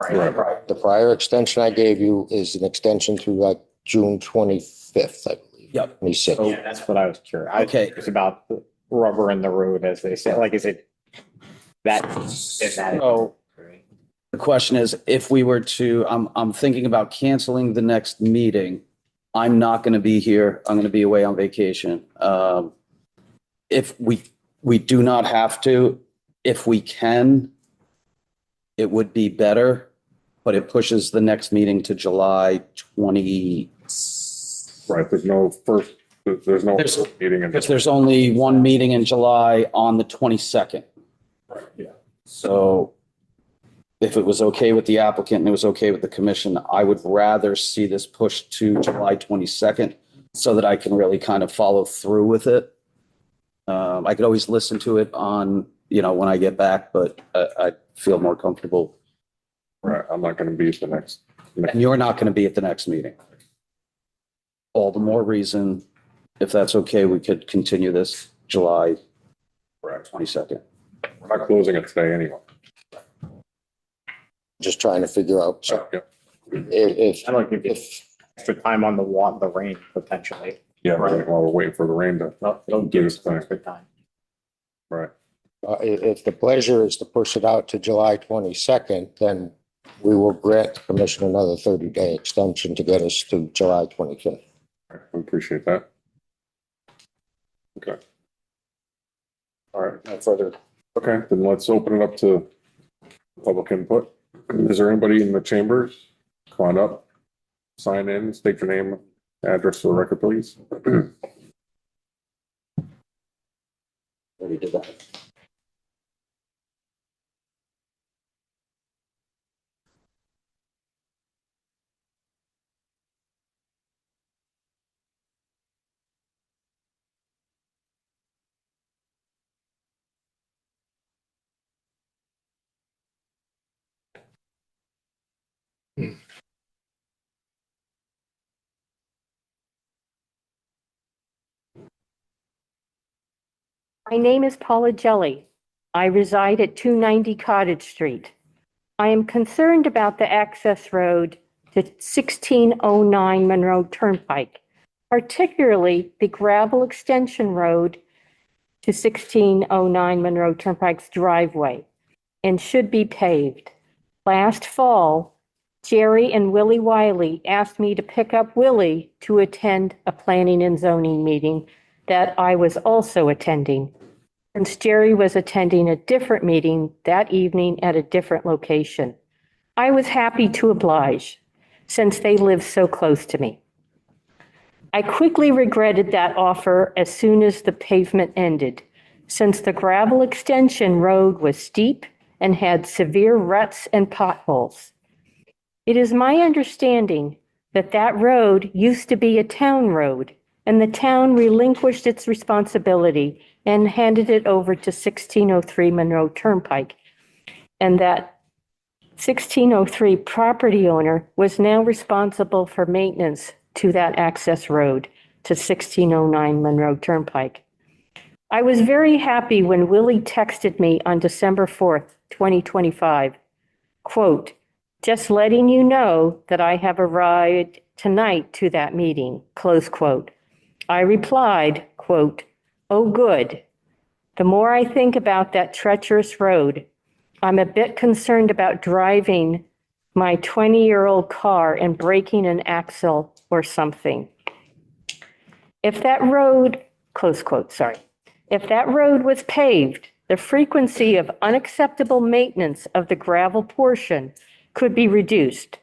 Right. The prior extension I gave you is an extension through like June 25th, I believe. Yep. 26th. Yeah, that's what I was curious. Okay. It's about the rubber in the road, as they say. Like, is it that? So the question is, if we were to, I'm thinking about canceling the next meeting. I'm not going to be here. I'm going to be away on vacation. If we do not have to, if we can, it would be better, but it pushes the next meeting to July 20. Right, there's no meeting in. Because there's only one meeting in July on the 22nd. Right, yeah. So if it was okay with the applicant and it was okay with the commission, I would rather see this pushed to July 22nd so that I can really kind of follow through with it. I could always listen to it on, when I get back, but I feel more comfortable. Right, I'm not going to be at the next. And you're not going to be at the next meeting. All the more reason, if that's okay, we could continue this July 22nd. We're not closing it today anyway. Just trying to figure out. So Yeah, if, I don't give you extra time on the rain potentially. yeah, right, while we're waiting for the rain to, No, it'll give us some extra time. right. if the pleasure is to push it out to July 22nd, then we will grant the commission another 30-day extension to get us to July 25th. I appreciate that. Okay. All right, No further. okay, then let's open it up to public input. Is there anybody in the chambers? Come on up, sign in, state your name, address for the record, please. Already did that. My name is Paula Jelly. I reside at 290 Cottage Street. I am concerned about the access road to 1609 Monroe Turnpike, particularly the gravel extension road to 1609 Monroe Turnpike's driveway, and should be paved. Last fall, Jerry and Willie Wiley asked me to pick up Willie to attend a planning and zoning meeting that I was also attending, since Jerry was attending a different meeting that evening at a different location. I was happy to oblige, since they live so close to me. I quickly regretted that offer as soon as the pavement ended, since the gravel extension road was steep and had severe ruts and potholes. It is my understanding that that road used to be a town road, and the town relinquished its responsibility and handed it over to 1603 Monroe Turnpike, and that 1603 property owner was now responsible for maintenance to that access road to 1609 Monroe Turnpike. I was very happy when Willie texted me on December 4th, 2025, quote, "Just letting you know that I have arrived tonight to that meeting," close quote. I replied, quote, "Oh, good. The more I think about that treacherous road, I'm a bit concerned about driving my 20-year-old car and breaking an axle or something. If that road," close quote, sorry. "If that road was paved, the frequency of unacceptable maintenance of the gravel portion could be reduced.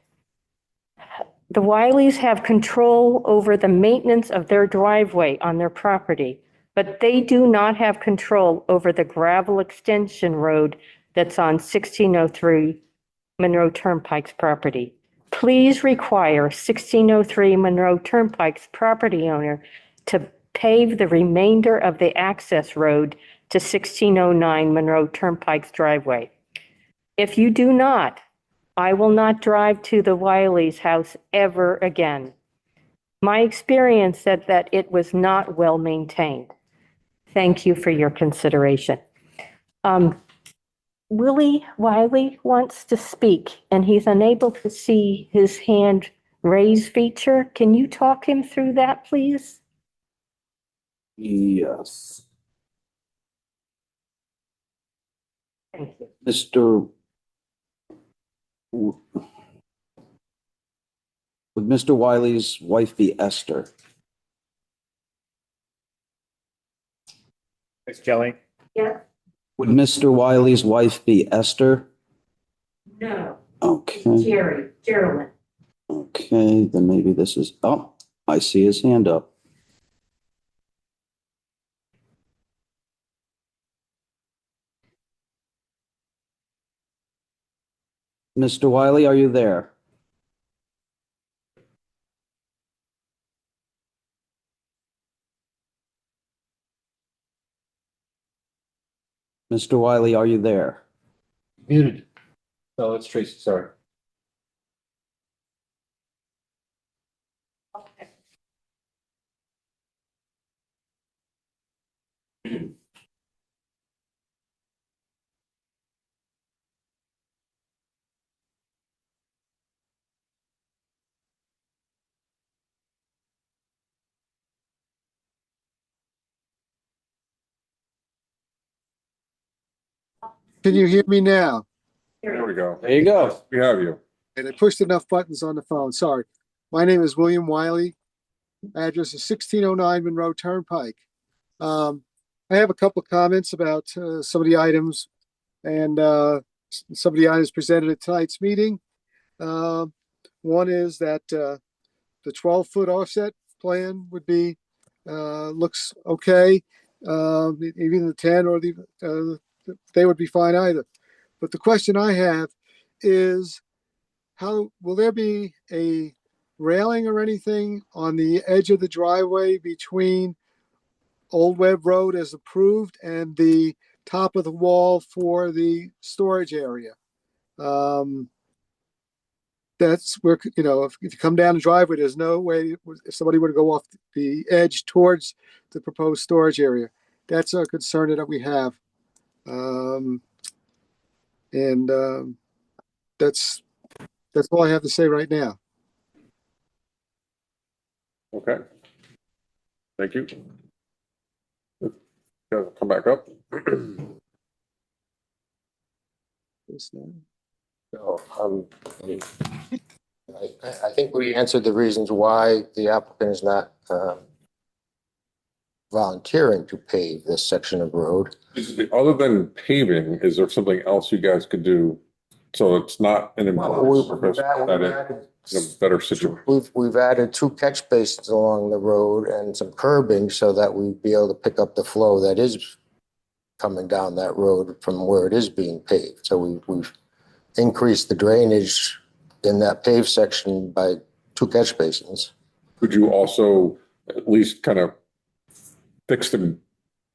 The Wileys have control over the maintenance of their driveway on their property, but they do not have control over the gravel extension road that's on 1603 Monroe Turnpike's property. Please require 1603 Monroe Turnpike's property owner to pave the remainder of the access road to 1609 Monroe Turnpike driveway. If you do not, I will not drive to the Wiley's house ever again. My experience said that it was not well maintained. Thank you for your consideration. Willie Wiley wants to speak, and he's unable to see his hand raise feature. Can you talk him through that, please? Yes. Thank you. Mr. Would Mr. Wiley's wife be Esther? Ms. Jelly? Yeah. Would Mr. Wiley's wife be Esther? No. Okay, Geraldine. okay, then maybe this is, oh, I see his hand up. Mr. Wiley, are you there? Mr. Wiley, are you there? Muted. Oh, it's Tracy, sorry. Can you hear me now? There we go. There you go. We have you. And I pushed enough buttons on the phone. Sorry. My name is William Wiley. Address is 1609 Monroe Turnpike. I have a couple of comments about some of the items and some of the items presented at tonight's meeting. One is that the 12-foot offset plan would be looks okay. Even the 10 or they would be fine either. But the question I have is, how will there be a railing or anything on the edge of the driveway between Old Webb Road as approved and the top of the wall for the storage area? That's where, if you come down the driveway, there's no way, if somebody were to go off the edge towards the proposed storage area. That's a concern that we have. That's all I have to say right now. Okay. Thank you. Guys, come back up. So, I think we answered the reasons why the applicant is not volunteering to pave this section of road. Other than paving, is there something else you guys could do so it's not an impervious surface, that it's in a better situation? We've added 2 catch basins along the road and some curbing so that we'd be able to pick up the flow that is coming down that road from where it is being paved. So we've increased the drainage in that paved section by 2 catch basins. Could you also at least kind of fix the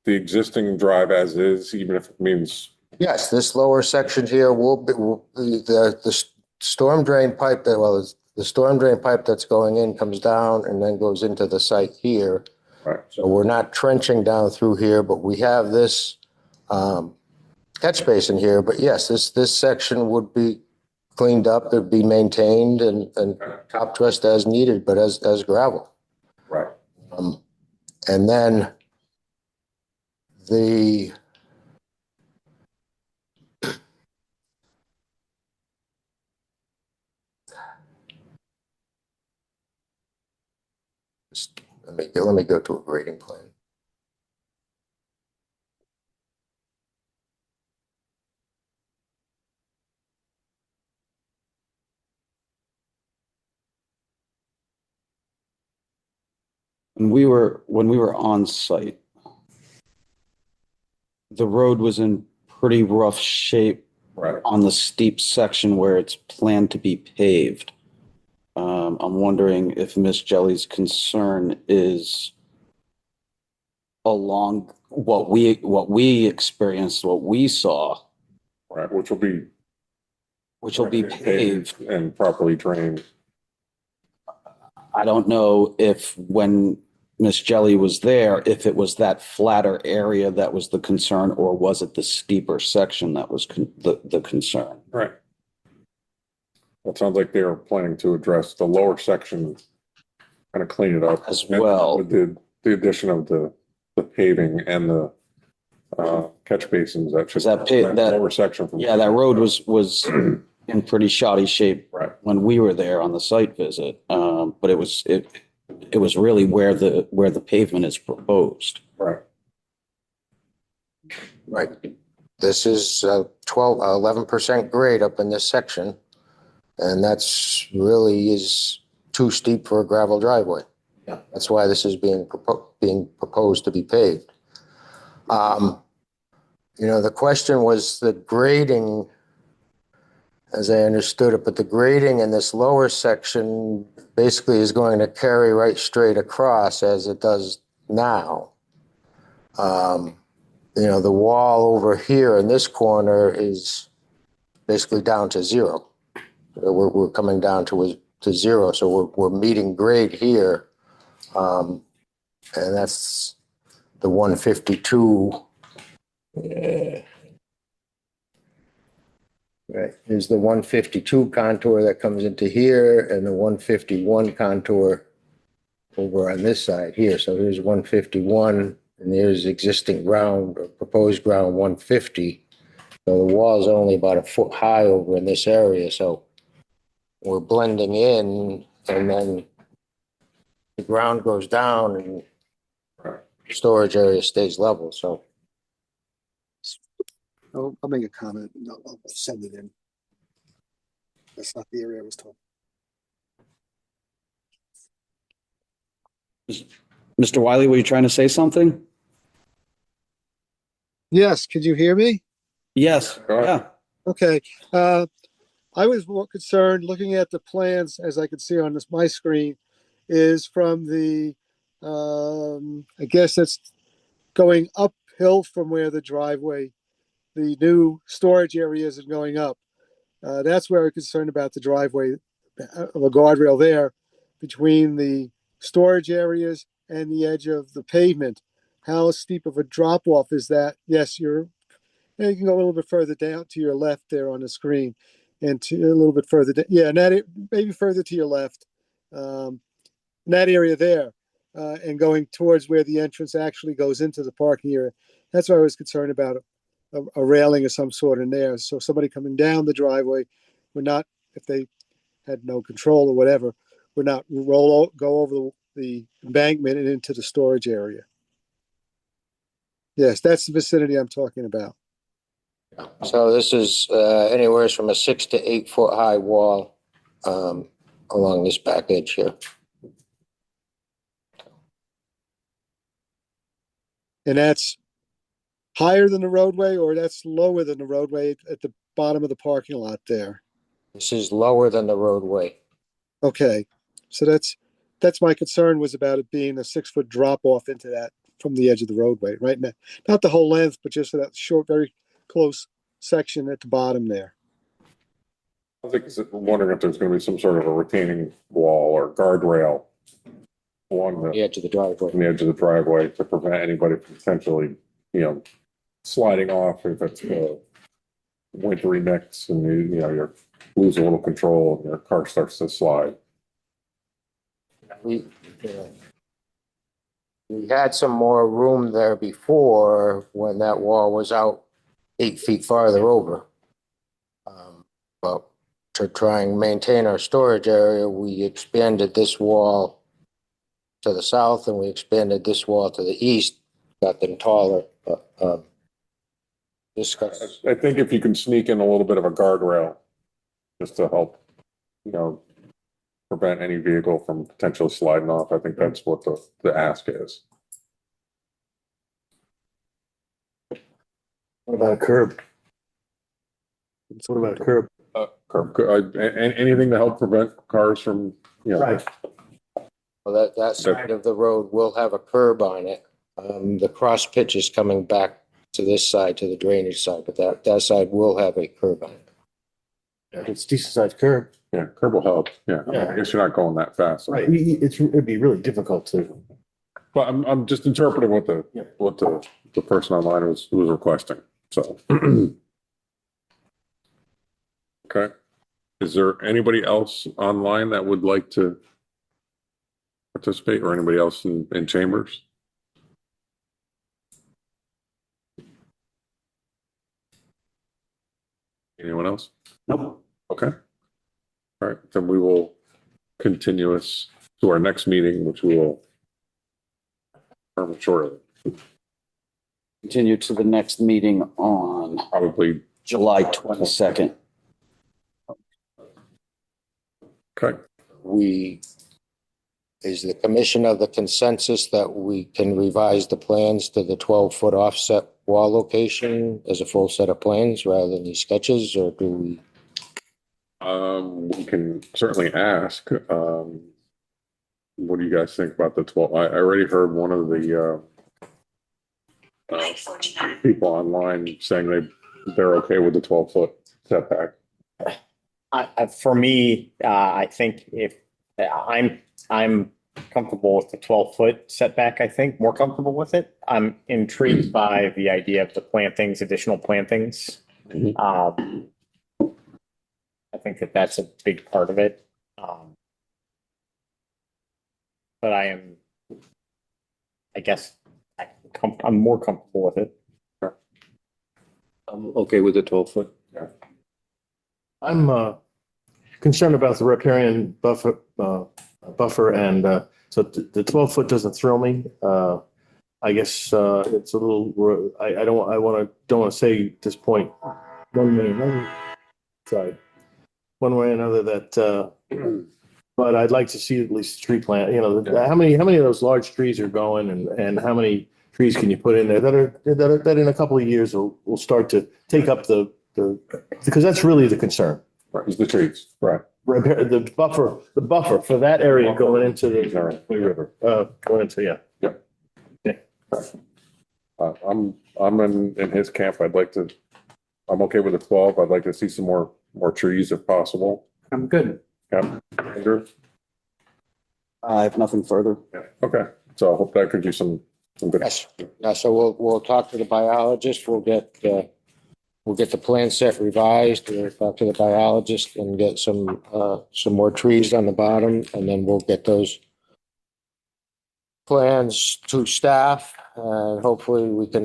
existing drive as is, even if it means? Yes, this lower section here will be the storm drain pipe the storm drain pipe that's going in comes down and then goes into the site here. Right. So we're not trenching down through here, but we have this catch basin here. But yes, this section would be cleaned up, it'd be maintained and top dressed as needed, but as gravel. Right. And then the let me go to a grading plan. When we were on site, the road was in pretty rough shape. Right. On the steep section where it's planned to be paved. I'm wondering if Miss Jelly's concern is along what we experienced, what we saw, Right, which will be which will be paved. and properly drained. I don't know if when Miss Jelly was there, if it was that flatter area that was the concern, or was it the steeper section that was the concern? Right. It sounds like they are planning to address the lower section, kind of clean it up. As well. With the addition of the paving and the catch basins that should. That lower section. From Yeah, that road was in pretty shoddy shape. Right. When we were there on the site visit. But it was really where the pavement is proposed. Right. Right. This is 11% grade up in this section. And that's really is too steep for a gravel driveway. Yeah. That's why this is being proposed to be paved. The question was the grading, as I understood it, but the grading in this lower section basically is going to carry right straight across as it does now. The wall over here in this corner is basically down to zero. We're coming down to zero, so we're meeting grade here, and that's the 152. Right, here's the 152 contour that comes into here, and the 151 contour over on this side here. So here's 151, and there's existing ground or proposed ground 150. So the wall is only about a foot high over in this area, so we're blending in, and then the ground goes down and storage area stays level. So I'll make a comment. I'll send it in. That's not the area I was talking. Mr. Wiley, were you trying to say something? Yes, could you hear me? Yes. Yeah. Okay. I was more concerned looking at the plans, as I could see on my screen, is from the, I guess that's going uphill from where the driveway, the new storage areas are going up. That's where I'm concerned about the driveway of a guardrail there between the storage areas and the edge of the pavement. How steep of a drop off is that? Yes, you can go a little bit further down to your left there on the screen, and a little bit further down. Yeah, and maybe further to your left, in that area there, and going towards where the entrance actually goes into the parking area. That's what I was concerned about, a railing of some sort in there. So somebody coming down the driveway would not, if they had no control or whatever, would not go over the embankment and into the storage area. Yes, that's the vicinity I'm talking about. So this is anywhere from a 6 to 8 foot high wall along this back edge here. And that's higher than the roadway, or that's lower than the roadway at the bottom of the parking lot there? This is lower than the roadway. Okay, so that's my concern, was about it being a 6 foot drop off into that from the edge of the roadway, right now. Not the whole length, but just that short, very close section at the bottom there. I think I'm wondering if there's going to be some sort of a retaining wall or guardrail along The edge of the driveway. on the edge of the driveway to prevent anybody from potentially, sliding off if it's a wintry mix and you lose a little control and your car starts to slide. We had some more room there before when that wall was out 8 feet farther over. But to try and maintain our storage area, we expanded this wall to the south and we expanded this wall to the east, got them taller. But I think if you can sneak in a little bit of a guardrail just to help, prevent any vehicle from potentially sliding off, I think that's what the ask is. What about a curb? What about a curb? Anything to help prevent cars from, Right. Well, that side of the road will have a curb on it. The cross pitch is coming back to this side, to the drainage side, but that side will have a curb on it. It's decent sized curb. Yeah, curb will help. Yeah, I mean, Yeah. I guess you're not going that fast. Right. It'd be really difficult to. But I'm just interpreting what Yeah. the person online was requesting, so. Okay. Is there anybody else online that would like to participate, or anybody else in chambers? Anyone else? Nope. Okay. All right, then we will continue us to our next meeting, which we will confirm shortly, Continue to the next meeting on probably. July 22nd. Okay. Is the commission of the consensus that we can revise the plans to the 12-foot offset wall location as a full set of plans rather than these sketches, or do we? We can certainly ask. What do you guys think about the 12? I already heard one of the people online saying they're okay with the 12-foot setback. For me, I think if I'm comfortable with the 12-foot setback, I think more comfortable with it. I'm intrigued by the idea of the plantings, additional plantings. I think that's a big part of it. But I guess I'm more comfortable with it. I'm okay with the 12-foot. I'm concerned about the riparian buffer, and so the 12-foot doesn't thrill me. I guess it's a little. I don't want to say at this point one way or another. Sorry, one way or another that. But I'd like to see at least tree plant. You know, how many of those large trees are going, and how many trees can you put in there that in a couple of years will start to take up the because that's really the concern. Right, it's the trees, right? Repair the buffer for that area going into the river. Going into I'm in his camp. I'm okay with the 12. I'd like to see some more trees if possible. I'm good. Yeah. Andrew? I have nothing further. Yeah. Okay, so I hope that could do some good. Yes. Yeah, so we'll talk to the biologist. We'll get the plan set revised. We'll talk to the biologist and get some more trees on the bottom, and then we'll get those plans to staff. Hopefully we get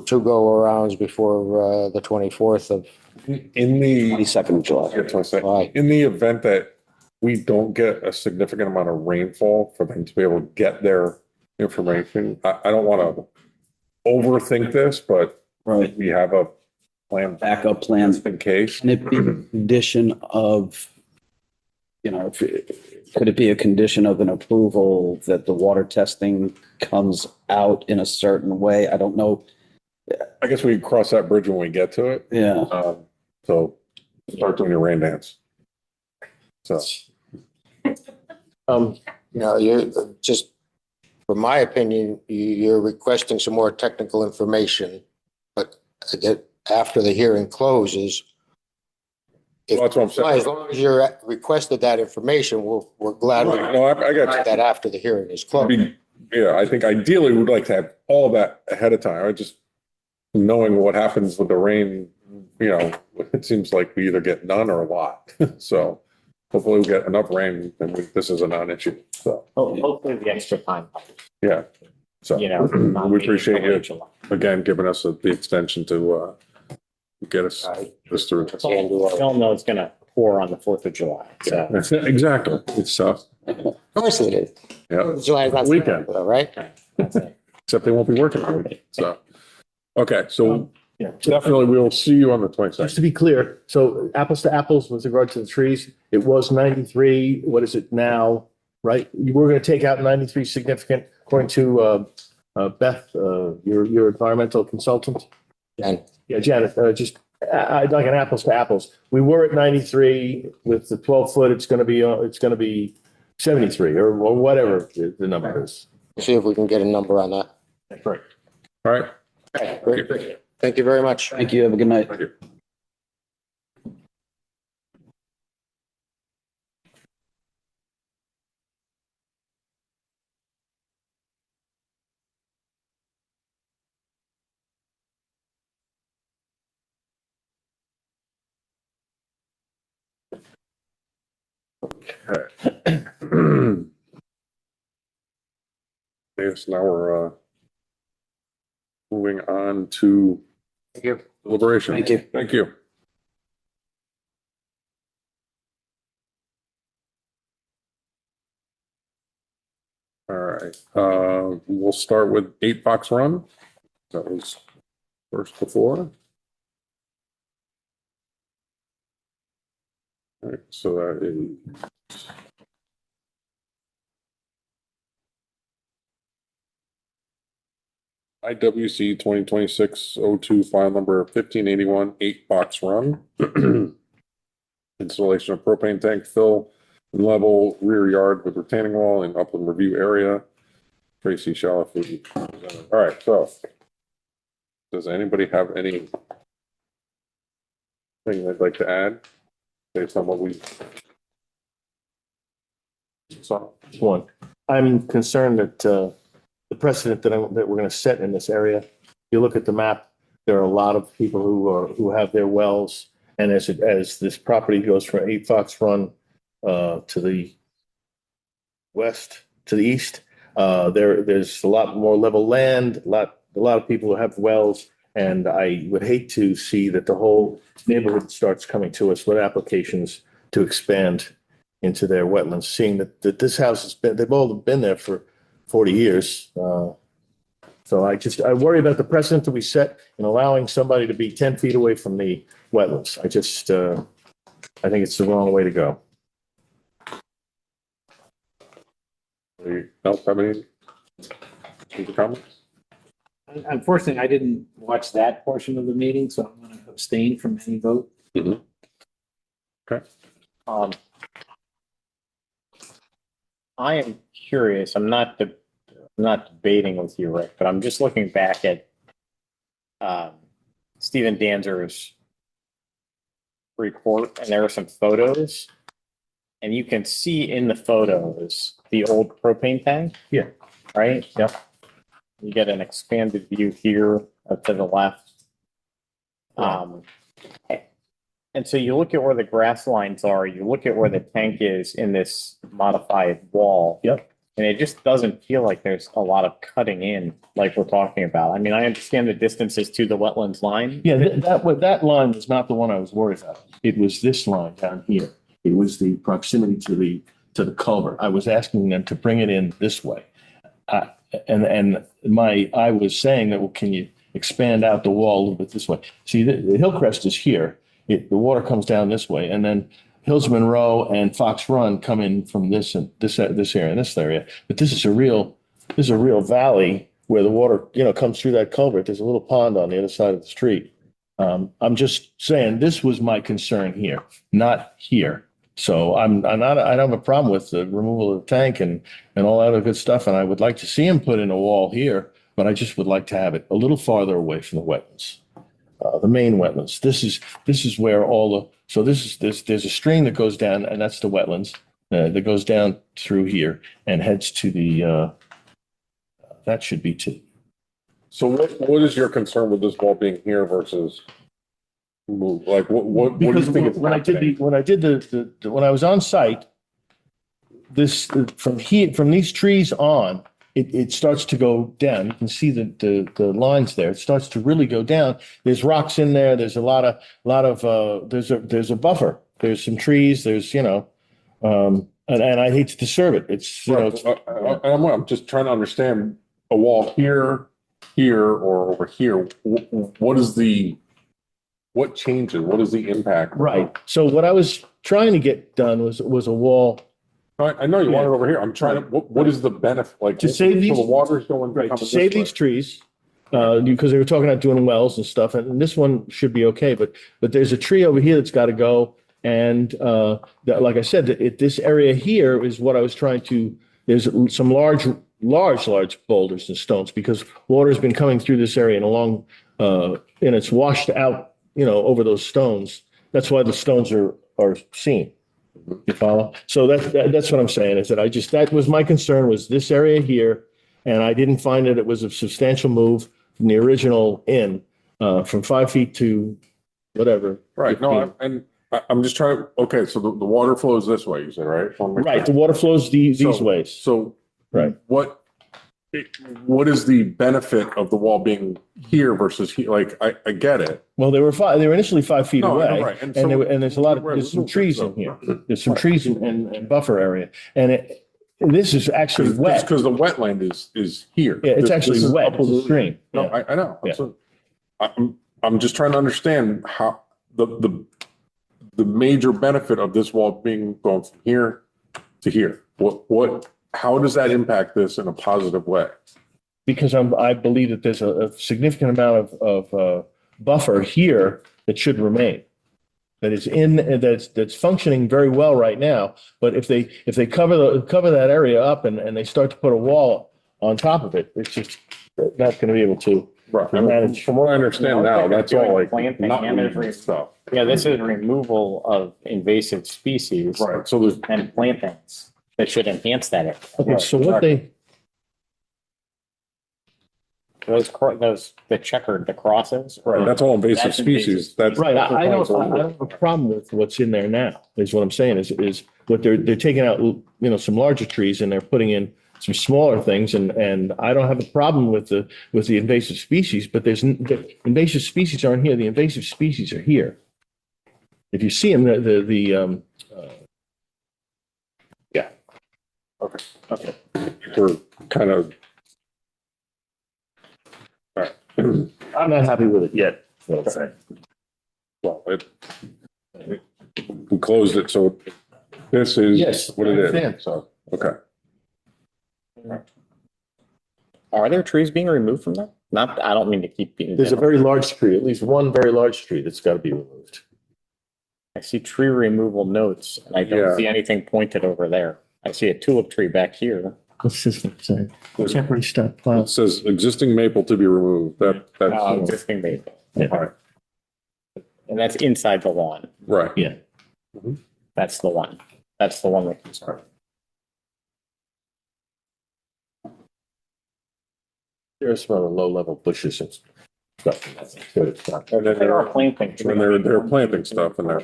two go-arounds before the 24th of In the 22nd of July. Yeah, 22nd. July. In the event that we don't get a significant amount of rainfall for them to be able to get their information, I don't want to overthink this, but Right. we have a plan Backup plan. in case. Can it be a condition of, could it be a condition of an approval that the water testing comes out in a certain way? I don't know. I guess we cross that bridge when we get to it. Yeah. So start doing your rain dance. So. You're just, from my opinion, you're requesting some more technical information, but again, after the hearing closes, Well, that's what I'm saying. as long as you're requested that information, we're glad to No, I got you. do that after the hearing is closed. Yeah, I think ideally we'd like to have all that ahead of time. I just knowing what happens with the rain, it seems like we either get none or a lot. So hopefully we get enough rain and this is a non-issue. So, Hopefully the extra time, yeah. So not we waiting appreciate till late you July. again, giving us the extension to get us this through. We all know it's gonna pour on the 4th of July. So Exactly. It's tough. Of course it is. Yeah. July's not Weekend. though, right? that's it. Except they won't be working. all week. So, okay. So Yeah. definitely we'll see you on the Just 22nd. to be clear, so apples to apples with regard to the trees, it was 93. What is it now? Right? You were going to take out 93 significant, according to Beth, your environmental consultant. And Yeah, Janet, I'd like an apples to apples. We were at 93 with the 12-foot. It's going to be 73 or whatever the number is. See if we can get a number on that. Right. All right. Okay, great. Thank you very much. Thank you. Have a good night. Thank you. Okay. Yes, now we're moving on to Thank you. deliberation. Thank you. Thank you. All right, we'll start with 8 Fox Run. That was first before. All right, so that is IWC 2026-02, file number 1581, 8 Fox Run. Installation of propane tank fill and level rear yard with retaining wall in upland review area. Tracy Shalafo. All right, so does anybody have any thing they'd like to add based on what we saw? One, I'm concerned that the precedent that we're going to set in this area. You look at the map, there are a lot of people who have their wells, and as this property goes from 8 Fox Run to the west, to the east, there's a lot more level land, a lot of people who have wells, and I would hate to see that the whole neighborhood starts coming to us with applications to expand into their wetlands, seeing that this house has been, they've all been there for 40 years. So I worry about the precedent that we set in allowing somebody to be 10 feet away from the wetlands. I think it's the wrong way to go. Anybody else have any comments? Unfortunately, I didn't watch that portion of the meeting, so I'm going to abstain from any vote. Mhm. Okay. I am curious. I'm not debating with you, Rick, but I'm just looking back at Stephen Danzer's report, and there are some photos, and you can see in the photos the old propane tank. Yeah. Right. Yep. You get an expanded view here to the left. And so you look at where the grass lines are, you look at where the tank is in this modified wall. Yep. And it just doesn't feel like there's a lot of cutting in like we're talking about. I mean, I understand the distances to the wetlands line. Yeah, that line was not the one I was worried about. It was this line down here. It was the proximity to the culvert. I was asking them to bring it in this way. I was saying that, well, can you expand out the wall a little bit this way? See, the Hillcrest is here. The water comes down this way, and then Hills Monroe and Fox Run come in from this area and this area. But this is a real valley where the water, comes through that culvert. There's a little pond on the other side of the street. I'm just saying this was my concern here, not here. So I don't have a problem with the removal of the tank and all that other good stuff. And I would like to see him put in a wall here, but I just would like to have it a little farther away from the wetlands, the main wetlands. This is where there's a stream that goes down, and that's the wetlands that goes down through here and heads to the, that should be to. So what is your concern with this wall being here versus move? Like what do you think it's when I was on site, this from these trees on, it starts to go down. You can see the lines there. It starts to really go down. There's rocks in there. There's a lot of there's a buffer. There's some trees. There's and I hate to disturb it. It's I'm just trying to understand a wall here, or over here. What changes? What is the impact? Right. So what I was trying to get done was a wall. I know you want it over here. I'm trying to. What is the benefit? Like to save these, so the water's going right? To save these trees, because they were talking about doing wells and stuff, and this one should be okay. But there's a tree over here that's got to go, and like I said, this area here is what I was trying to. There's some large large boulders and stones because water's been coming through this area and along, and it's washed out, over those stones. That's why the stones are seen. You follow? So that's what I'm saying is that that was my concern was this area here. And I didn't find that it was a substantial move from the original inn, from 5 feet to whatever. Right, no, I'm just trying, okay, so the water flows this way, you said, right? Right, the water flows these ways. So. Right. What is the benefit of the wall being here versus here? Like, I get it. Well, they were initially 5 feet No, I know, away. right. And And so- there's some trees in here. There's some trees and buffer area. And this is actually wet. Because the wetland is here. Yeah, it's This actually is wet. up It's a the- stream. No, Yeah. I know. Yeah. So, I'm just trying to understand how the major benefit of this wall being going from here to here. How does that impact this in a positive way? Because I believe that there's a significant amount of buffer here that should remain. That's functioning very well right now. But if they cover that area up and they start to put a wall on top of it, it's just not going to be able to Right. I mean, from what I understand now, that's all like Planting not and there's moving stuff. Yeah, this is removal of invasive species Right. So there's, and plantings that should enhance that area. Okay, so what The checkered, the crosses. right, that's all invasive That's invasive species. That's right, I don't have a problem with what's in there now, is what I'm saying, is what they're taking out, some larger trees and they're putting in some smaller things, and I don't have a problem with the invasive species, but the invasive species aren't here, the invasive species are here. If you see them, yeah. Okay. We're kind of. All right. I'm not happy with it yet. Well, we closed it, so this is Yes, what it I is. understand. So, okay. Are there trees being removed from that? Not, I don't mean to keep being. There's a very large tree, at least one very large tree that's got to be removed. I see tree removal notes and I Yeah. don't see anything pointed over there. I see a tulip tree back here. What's this one say? Temporary stockpile. It says existing maple to be removed. That's Existing maple. Yeah. all right. And that's inside the lawn. Right. Yeah. That's the one. That's the one that can start. There's some other low-level bushes and stuff. And then There are planting. they're planting stuff in there.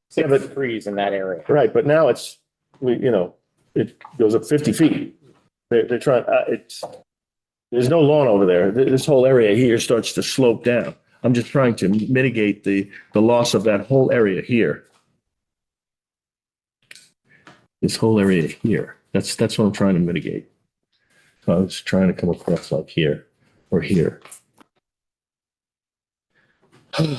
Six trees in that area. Right, but now it goes up 50 feet. They're trying, there's no lawn over there. This whole area here starts to slope down. I'm just trying to mitigate the loss of that whole area here. This whole area here. That's what I'm trying to mitigate. So I was trying to come across like here or here. I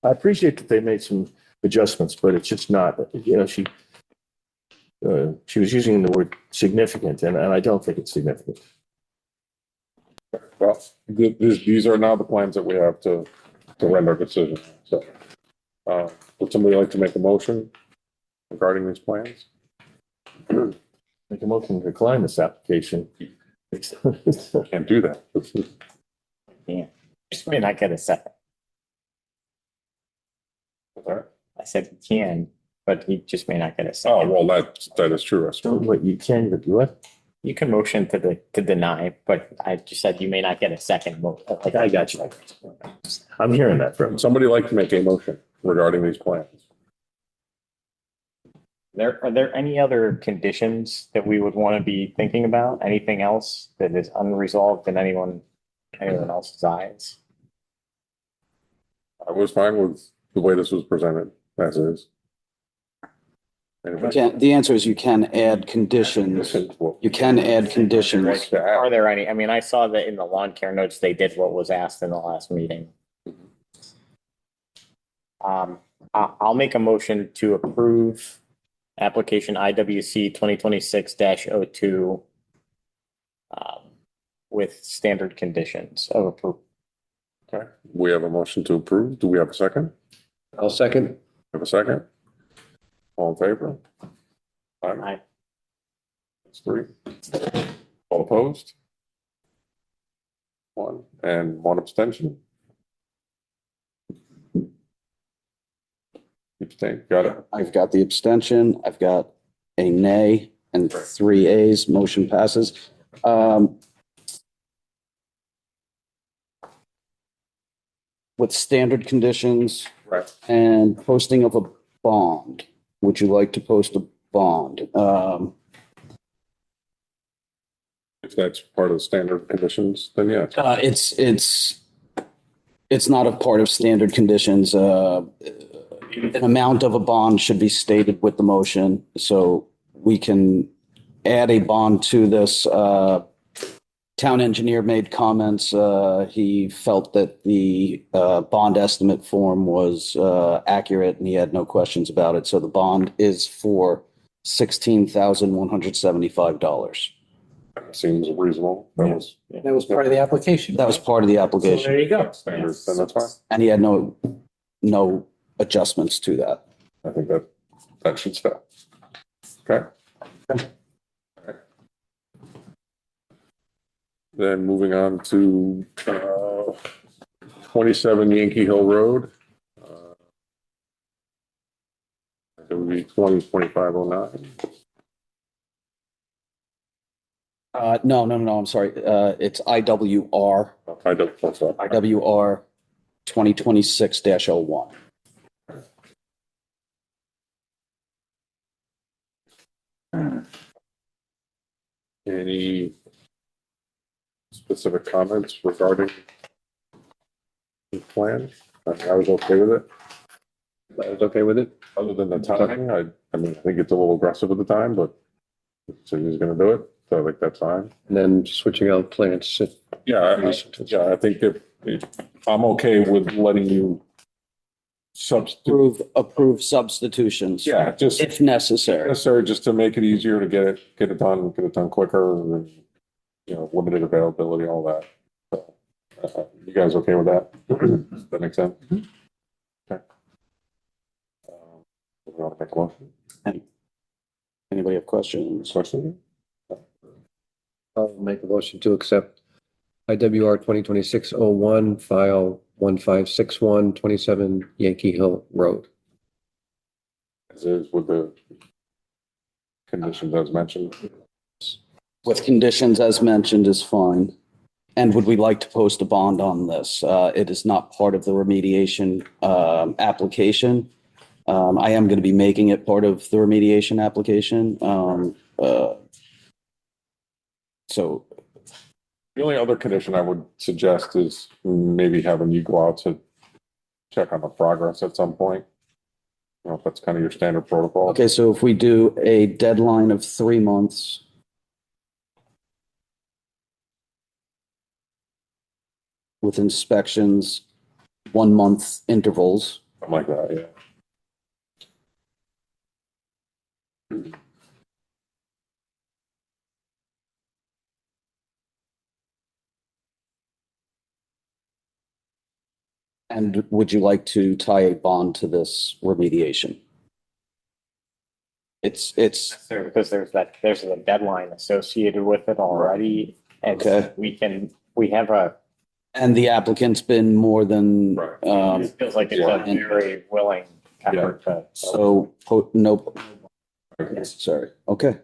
appreciate that they made some adjustments, but it's just not, she was using the word significant, and I don't think it's significant. Well, these are now the plans that we have to render a decision. So, would somebody like to make a motion regarding these plans? Make a motion to decline this application. Can't do that. Yeah. Just may not get a second. I said he can, but he just may not get a Oh, second. well, that is true. That's true. What you can, but what? You can motion to deny, but I just said you may not get a second. I got you. I'm hearing that from. Would somebody like to make a motion regarding these plans? Are there any other conditions that we would want to be thinking about? Anything else that is unresolved in anyone else's eyes? I was fine with the way this was presented as is. Anybody? The answer is you can add conditions. You can add conditions. Are there any? I mean, I saw that in the lawn care notes, they did what was asked in the last meeting. I'll make a motion to approve application IWC 2026-02 with standard conditions of approval. Okay, we have a motion to approve. Do we have a second? I'll second. Have a second? All in favor? Aye. That's 3. All opposed? 1, and 1 abstention. Abstain, got it. I've got the abstention, I've got a nay and 3 ayes, motion passes. With standard conditions Right. and posting of a bond, would you like to post a bond? If that's part of the standard conditions, then yes. It's not a part of standard conditions. An amount of a bond should be stated with the motion, so we can add a bond to this. Town engineer made comments. He felt that the bond estimate form was accurate and he had no questions about it. So the bond is for $16,175. Seems reasonable. That was part of the application. That was part of the So application. there you go. standard, then that's fine. And he had no adjustments to that. I think that should stop. Okay. Alright. Then moving on to 27 Yankee Hill Road. It would be 202509. No, I'm sorry. It's IWR, I don't, that's all. IWR 2026-01. Any specific comments regarding the plan? I was okay with it. I was okay with it. Other than the timing, I mean, I think it's a little aggressive at the time, but so he's gonna do it, so I think that's fine. And then switching out plants. Yeah, I think if I'm okay with letting you substitute. Approve substitutions. Yeah, just If necessary. necessary just to make it easier to get it done quicker and, you know, limited availability, all that. So, you guys okay with that? Does that make sense? Okay. We want to make a motion? Anybody have questions? Question? I'll make a motion to accept IWR 2026-01, file 1561, 27 Yankee Hill Road. As is with the conditions as mentioned. With conditions as mentioned is fine. And would we like to post a bond on this? It is not part of the remediation application. I am going to be making it part of the remediation application. So The only other condition I would suggest is maybe having you go out to check on the progress at some point. You know, if that's kind of your standard protocol. okay, so if we do a deadline of 3 months. With inspections, 1 month intervals. Something like that, yeah. And would you like to tie a bond to this remediation? It's, Because there's a deadline associated with it already. And Okay. we have and the applicant's been more than, it feels like it's a very willing effort to. nope. Necessary. Okay.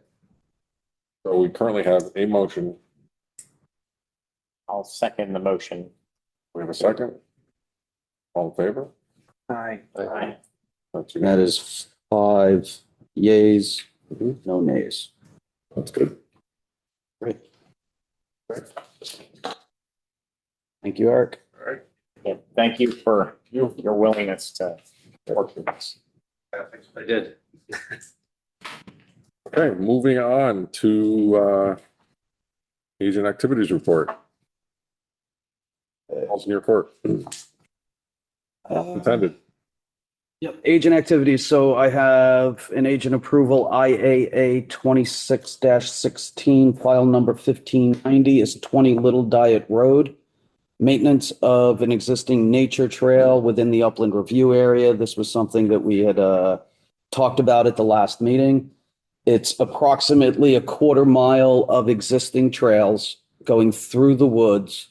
So we currently have a motion. I'll second the motion. We have a second. All in favor? Aye. Aye. That's That unanimous. is 5 yays, no nays. That's good. Great. Thank you, Eric. All right. Yeah, thank you for your willingness to work with us. I did. Okay, moving on to agent activities report. All's in your court. Intended. Yep, agent activities. So I have an agent approval, IAA 26-16, file number 1590 is 20 Little Diet Road. Maintenance of an existing nature trail within the upland review area. This was something that we had talked about at the last meeting. It's approximately a quarter mile of existing trails going through the woods.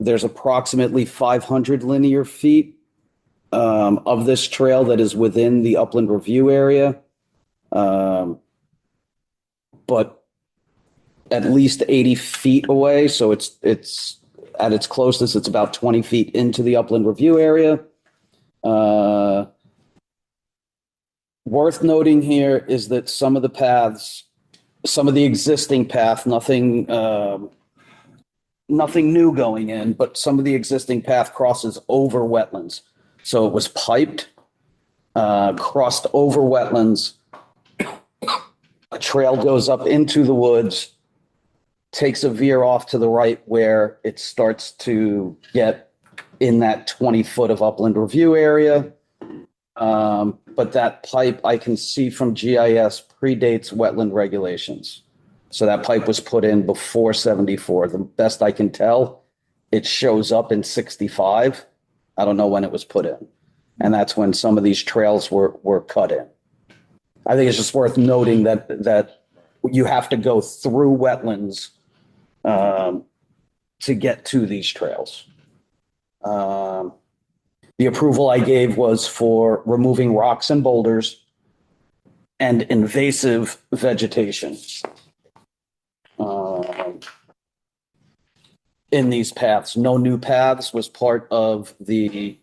There's approximately 500 linear feet of this trail that is within the upland review area. But at least 80 feet away. So it's at its closest, it's about 20 feet into the upland review area. Worth noting here is that some of the paths, some of the existing path, nothing new going in, but some of the existing path crosses over wetlands. So it was piped, crossed over wetlands. A trail goes up into the woods, takes a veer off to the right where it starts to get in that 20 foot of upland review area. But that pipe I can see from GIS predates wetland regulations. So that pipe was put in before 74. The best I can tell, it shows up in 65. I don't know when it was put in. And that's when some of these trails were cut in. I think it's just worth noting that you have to go through wetlands to get to these trails. The approval I gave was for removing rocks and boulders and invasive vegetation in these paths. No new paths was part of the,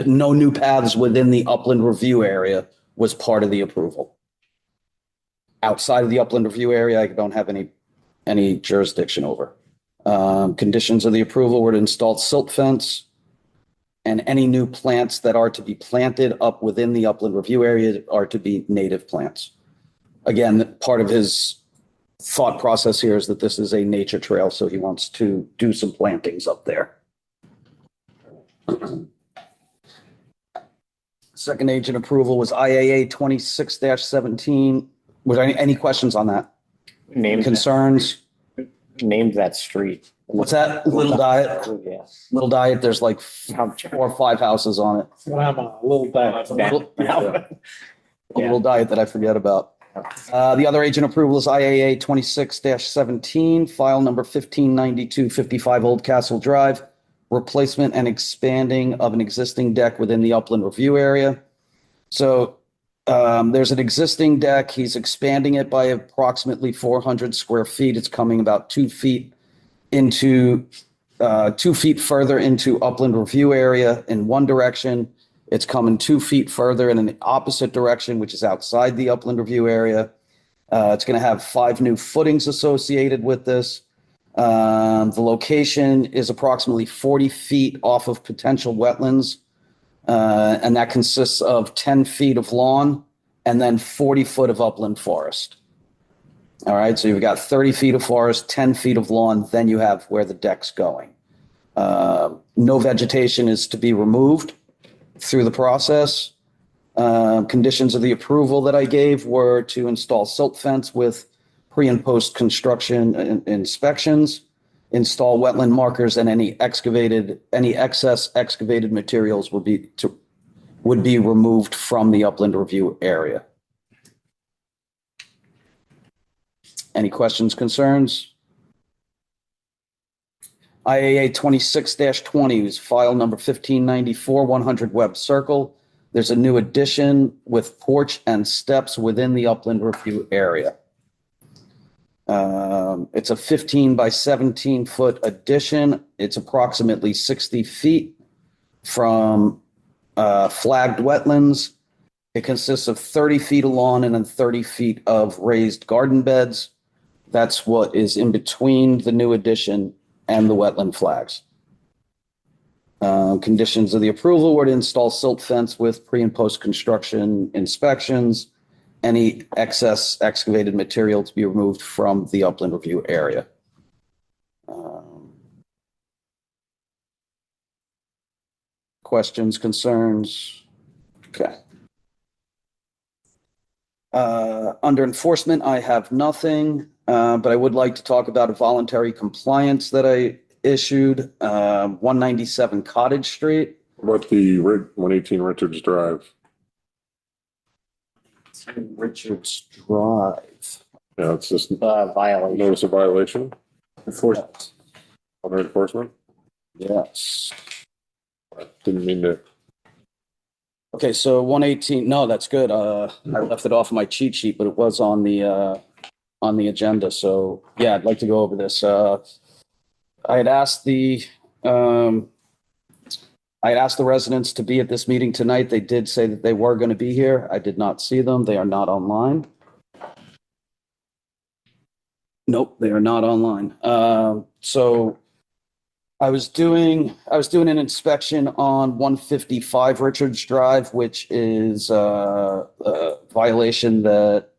no new paths within the upland review area was part of the approval. Outside of the upland review area, I don't have any jurisdiction over. Conditions of the approval were to install silt fence, and any new plants that are to be planted up within the upland review area are to be native plants. Again, part of his thought process here is that this is a nature trail, so he wants to do some plantings up there. Second agent approval was IAA 26-17. Was there any questions on that? Concerns? Named that street. What's that? Little Diet? Yeah. Little Diet, there's like 4 or 5 houses on it. I'm a little bit. A little diet that I forget about. The other agent approval is IAA 26-17, file number 159255 Old Castle Drive, replacement and expanding of an existing deck within the upland review area. So there's an existing deck. He's expanding it by approximately 400 square feet. It's coming about 2 feet into 2 feet further into upland review area in one direction. It's coming 2 feet further in an opposite direction, which is outside the upland review area. It's going to have 5 new footings associated with this. The location is approximately 40 feet off of potential wetlands. And that consists of 10 feet of lawn and then 40 foot of upland forest. All right, so you've got 30 feet of forest, 10 feet of lawn, then you have where the deck's going. No vegetation is to be removed through the process. Conditions of the approval that I gave were to install silt fence with pre and post construction inspections, install wetland markers, and any excess excavated materials would be removed from the upland review area. Any questions, concerns? IAA 26-20 is file number 1594, 100 Webb Circle. There's a new addition with porch and steps within the upland review area. It's a 15 by 17 foot addition. It's approximately 60 feet from flagged wetlands. It consists of 30 feet of lawn and then 30 feet of raised garden beds. That's what is in between the new addition and the wetland flags. Conditions of the approval were to install silt fence with pre and post construction inspections. Any excess excavated material to be removed from the upland review area. Questions, concerns? Okay. Under enforcement, I have nothing, but I would like to talk about a voluntary compliance that I issued, 197 Cottage Street. What about the 118 Richards Drive? Richards Drive. Yeah, it's just Violation. notice of violation Enforcement. under enforcement. Yes. Didn't mean to. Okay, so 118, no, that's good. I left it off my cheat sheet, but it was on the agenda. So yeah, I'd like to go over this. I had asked the residents to be at this meeting tonight. They did say that they were going to be here. I did not see them. They are not online. Nope, they are not online. So I was doing an inspection on 155 Richards Drive, which is a violation that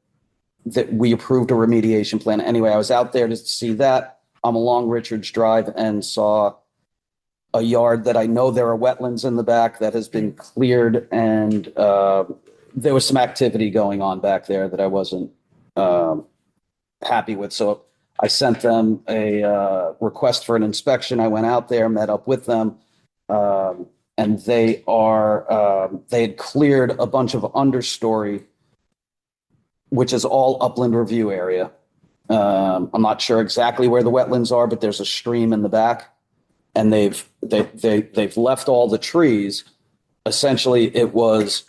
we approved a remediation plan. Anyway, I was out there to see that. I'm along Richards Drive and saw a yard that I know there are wetlands in the back that has been cleared, and there was some activity going on back there that I wasn't happy with. So I sent them a request for an inspection. I went out there, met up with them, and they had cleared a bunch of understory, which is all upland review area. I'm not sure exactly where the wetlands are, but there's a stream in the back, and they've left all the trees. Essentially, it was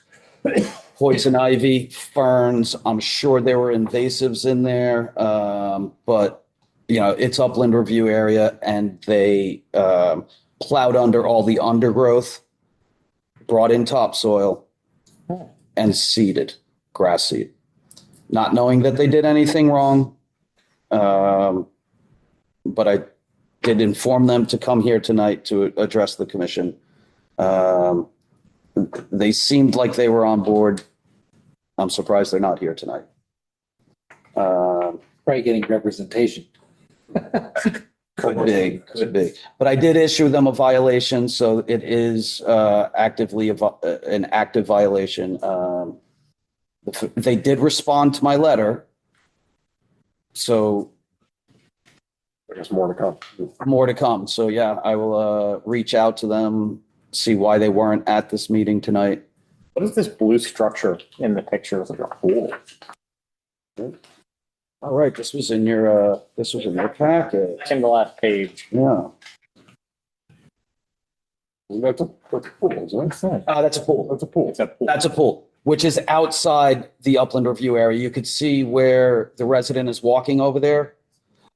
poison ivy, ferns. I'm sure there were invasives in there, but it's upland review area, and they plowed under all the undergrowth, brought in topsoil, and seeded, grass seed, not knowing that they did anything wrong. But I did inform them to come here tonight to address the commission. They seemed like they were on board. I'm surprised they're not here tonight. Probably getting representation. Could be. But I did issue them a violation, so it is actively an active violation. They did respond to my letter, so I guess more to come. more to come. So yeah, I will reach out to them, see why they weren't at this meeting tonight. What is this blue structure in the picture? It's like a pool. All right, this was in your packet. It's in the last page. Yeah. That's a pool, isn't it? That's a pool. That's a pool. It's a pool. That's a pool, which is outside the upland review area. You could see where the resident is walking over there.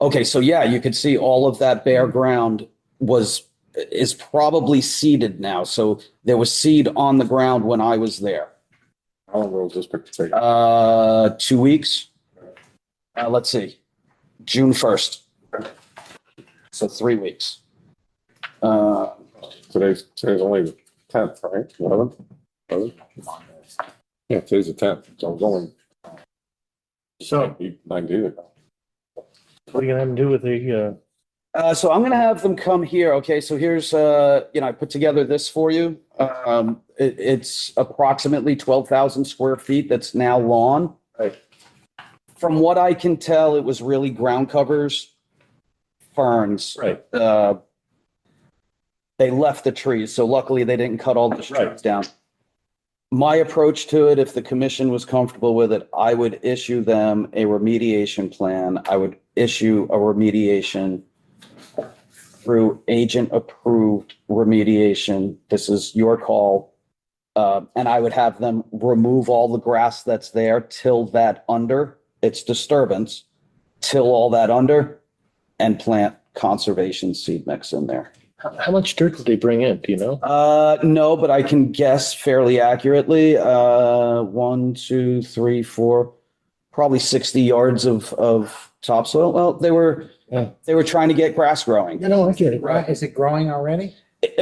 Okay, so yeah, you could see all of that bare ground is probably seeded now. So there was seed on the ground when I was there. How long ago was this picture taken? 2 weeks. Let's see, June 1st. So 3 weeks. Today's only the 10th, right? 11th? 11th? Yeah, today's the 10th. So it's only So 9 days ago. what are you gonna have to do with the, So I'm going to have them come here. Okay, so here's, I put together this for you. It's approximately 12,000 square feet that's now lawn. Right. From what I can tell, it was really ground covers, ferns. right, They left the trees, so luckily they didn't cut all the trees Right. down. My approach to it, if the commission was comfortable with it, I would issue them a remediation plan. I would issue a remediation through agent-approved remediation. This is your call. And I would have them remove all the grass that's there, till that under, its disturbance, till all that under, and plant conservation seed mix in there. how much dirt did they bring in? Do you know? No, but I can guess fairly accurately. 1, 2, 3, 4, probably 60 yards of topsoil. Well, they were trying to get grass growing. No, I get it. Right, is it growing already?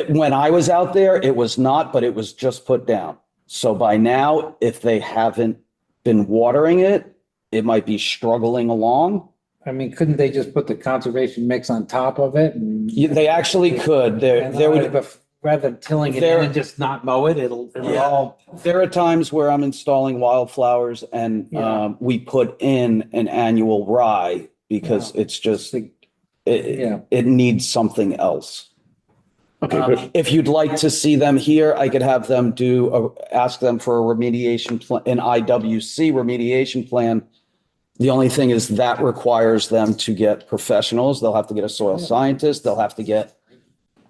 When I was out there, it was not, but it was just put down. So by now, if they haven't been watering it, it might be struggling along. I mean, couldn't they just put the conservation mix on top of it? And They actually could. rather than tilling it in and just not mow it, it'll all. There are times where I'm installing wildflowers and Yeah. we put in an annual rye because it's just, it needs something else. Okay, good. If you'd like to see them here, I could have them ask them for a remediation plan, an IWC remediation plan. The only thing is that requires them to get professionals. They'll have to get a soil scientist. They'll have to get,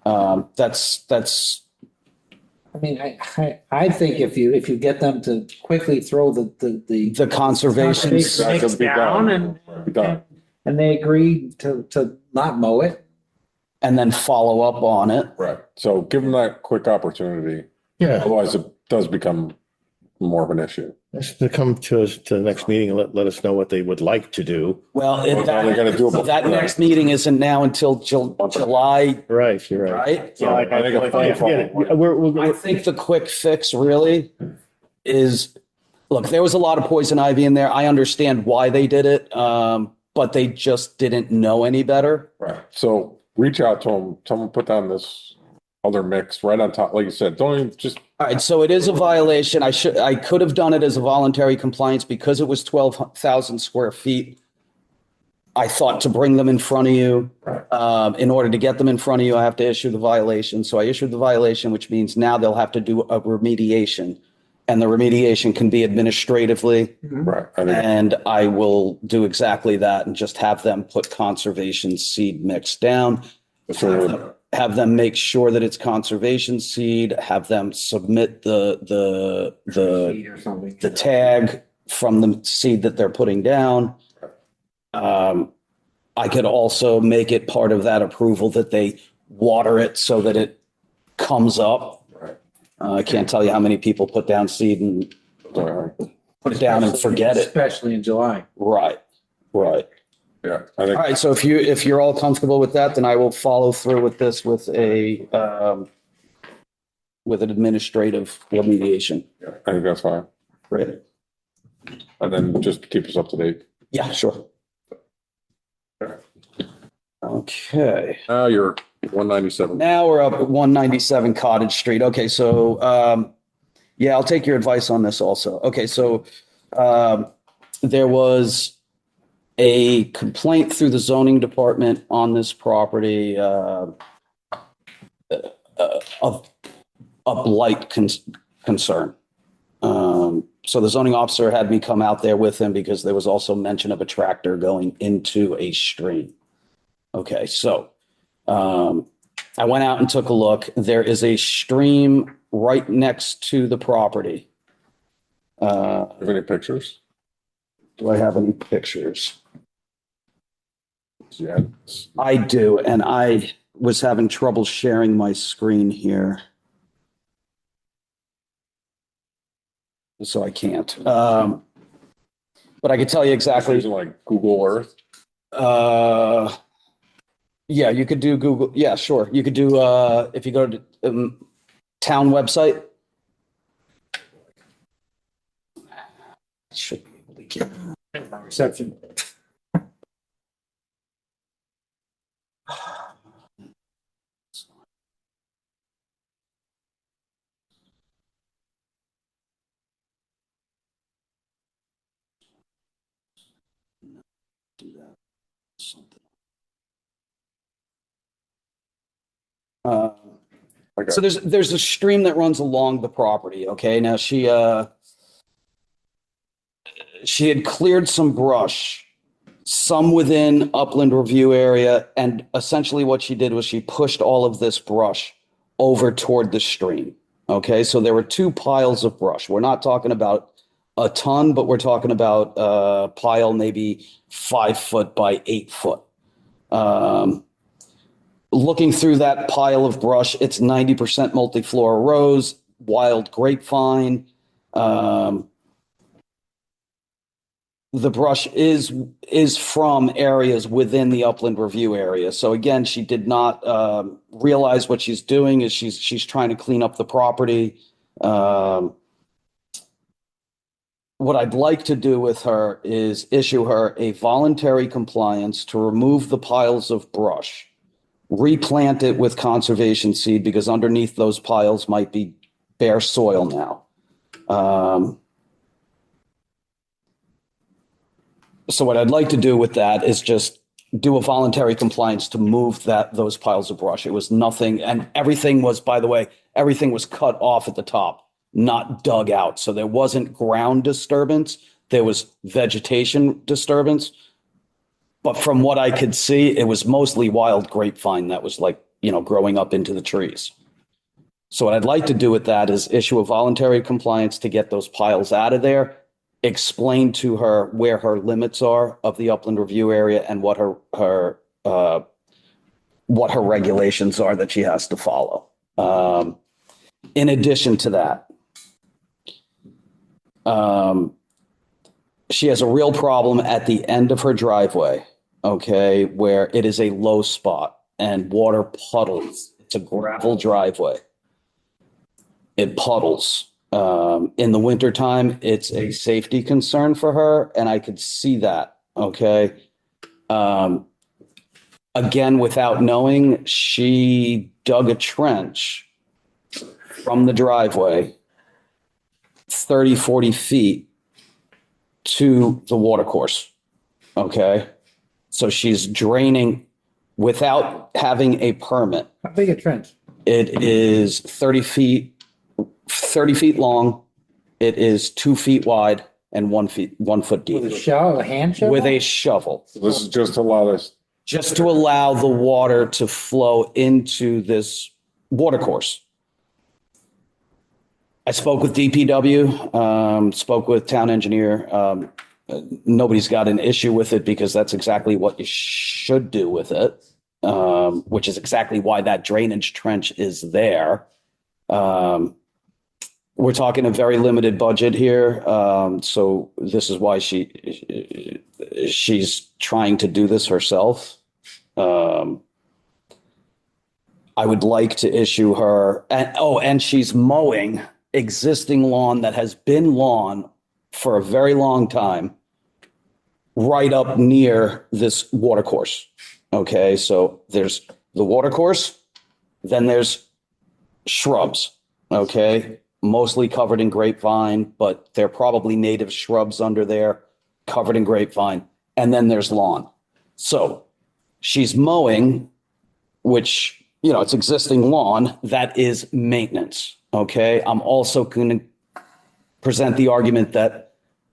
that's. I mean, I think if you get them to quickly throw The conservation. mix down and they agree to not mow it. And then follow up on it. Right. So give them that quick opportunity. Yeah, Otherwise, it does become more of an issue. to come to us to the next meeting and let us know what they would like to do. Well, Well, now they gotta do it so that before. next meeting isn't now until July, Right, you're right. right? Yeah, like I think a phone Forget it. call. We're I think the quick fix really is, look, there was a lot of poison ivy in there. I understand why they did it, but they just didn't know any better. Right. So reach out to them, tell them to put down this other mix right on top. Like you said, don't even just, All right, so it is a violation. I could have done it as a voluntary compliance because it was 12,000 square feet. I thought to bring them in front of you. In order to get them in front of you, I have to issue the violation. So I issued the violation, which means now they'll have to do a remediation. And the remediation can be administratively. right. I think And I will do exactly that and just have them put conservation seed mix down. so Have them make sure that it's conservation seed, have them submit the Or something. tag from the seed that they're putting down. I could also make it part of that approval that they water it so that it comes up. I can't tell you how many people put down seed and put it down and forget it. Especially in July. Right, right. yeah, I All think right, so if you're all comfortable with that, then I will follow through with this with with an administrative remediation. I think that's fine. Great. And then just keep us up to date. Yeah, sure. Okay, Now you're 197. now we're up at 197 Cottage Street. Okay, so yeah, I'll take your advice on this also. Okay, so there was a complaint through the zoning department on this property of blight concern. So the zoning officer had me come out there with him because there was also mention of a tractor going into a stream. Okay, so I went out and took a look. There is a stream right next to the property. Have any pictures? Do I have any pictures? Yeah. I do, and I was having trouble sharing my screen here. So I can't. But I could tell you exactly. Using like Google Earth. Yeah, you could do Google. Yeah, sure. You could do, if you go to town website. Should be able to get. Reception. Do that. Something. Okay. So there's a stream that runs along the property. Okay, now she had cleared some brush, some within upland review area, and essentially what she did was she pushed all of this brush over toward the stream. Okay, so there were two piles of brush. We're not talking about a ton, but we're talking about a pile maybe 5 foot by 8 foot. Looking through that pile of brush, it's 90% multiflora rose, wild grapevine. The brush is from areas within the upland review area. So again, she did not realize what she's doing is she's trying to clean up the property. What I'd like to do with her is issue her a voluntary compliance to remove the piles of brush, replant it with conservation seed because underneath those piles might be bare soil now. So what I'd like to do with that is just do a voluntary compliance to move those piles of brush. It was nothing, and everything was, by the way, everything was cut off at the top, not dug out. So there wasn't ground disturbance. There was vegetation disturbance. But from what I could see, it was mostly wild grapevine that was like, growing up into the trees. So what I'd like to do with that is issue a voluntary compliance to get those piles out of there, explain to her where her limits are of the upland review area and what her regulations are that she has to follow. In addition to that, she has a real problem at the end of her driveway, okay, where it is a low spot and water puddles. It's a gravel driveway. It puddles. In the wintertime, it's a safety concern for her, and I could see that, okay? Again, without knowing, she dug a trench from the driveway 30, 40 feet to the water course, okay? So she's draining without having a permit. How big a trench? It is 30 feet long. It is 2 feet wide and 1 foot deep. With a shovel, a hand shovel? With a shovel. This is just to allow this. Just to allow the water to flow into this water course. I spoke with DPW, spoke with town engineer. Nobody's got an issue with it because that's exactly what you should do with it, which is exactly why that drainage trench is there. We're talking a very limited budget here, so this is why she's trying to do this herself. I would like to issue her, and she's mowing existing lawn that has been lawn for a very long time, right up near this water course. Okay, so there's the water course, then there's shrubs, okay, mostly covered in grapevine, but they're probably native shrubs under there, covered in grapevine, and then there's lawn. So she's mowing, which, it's existing lawn, that is maintenance, okay? I'm also going to present the argument that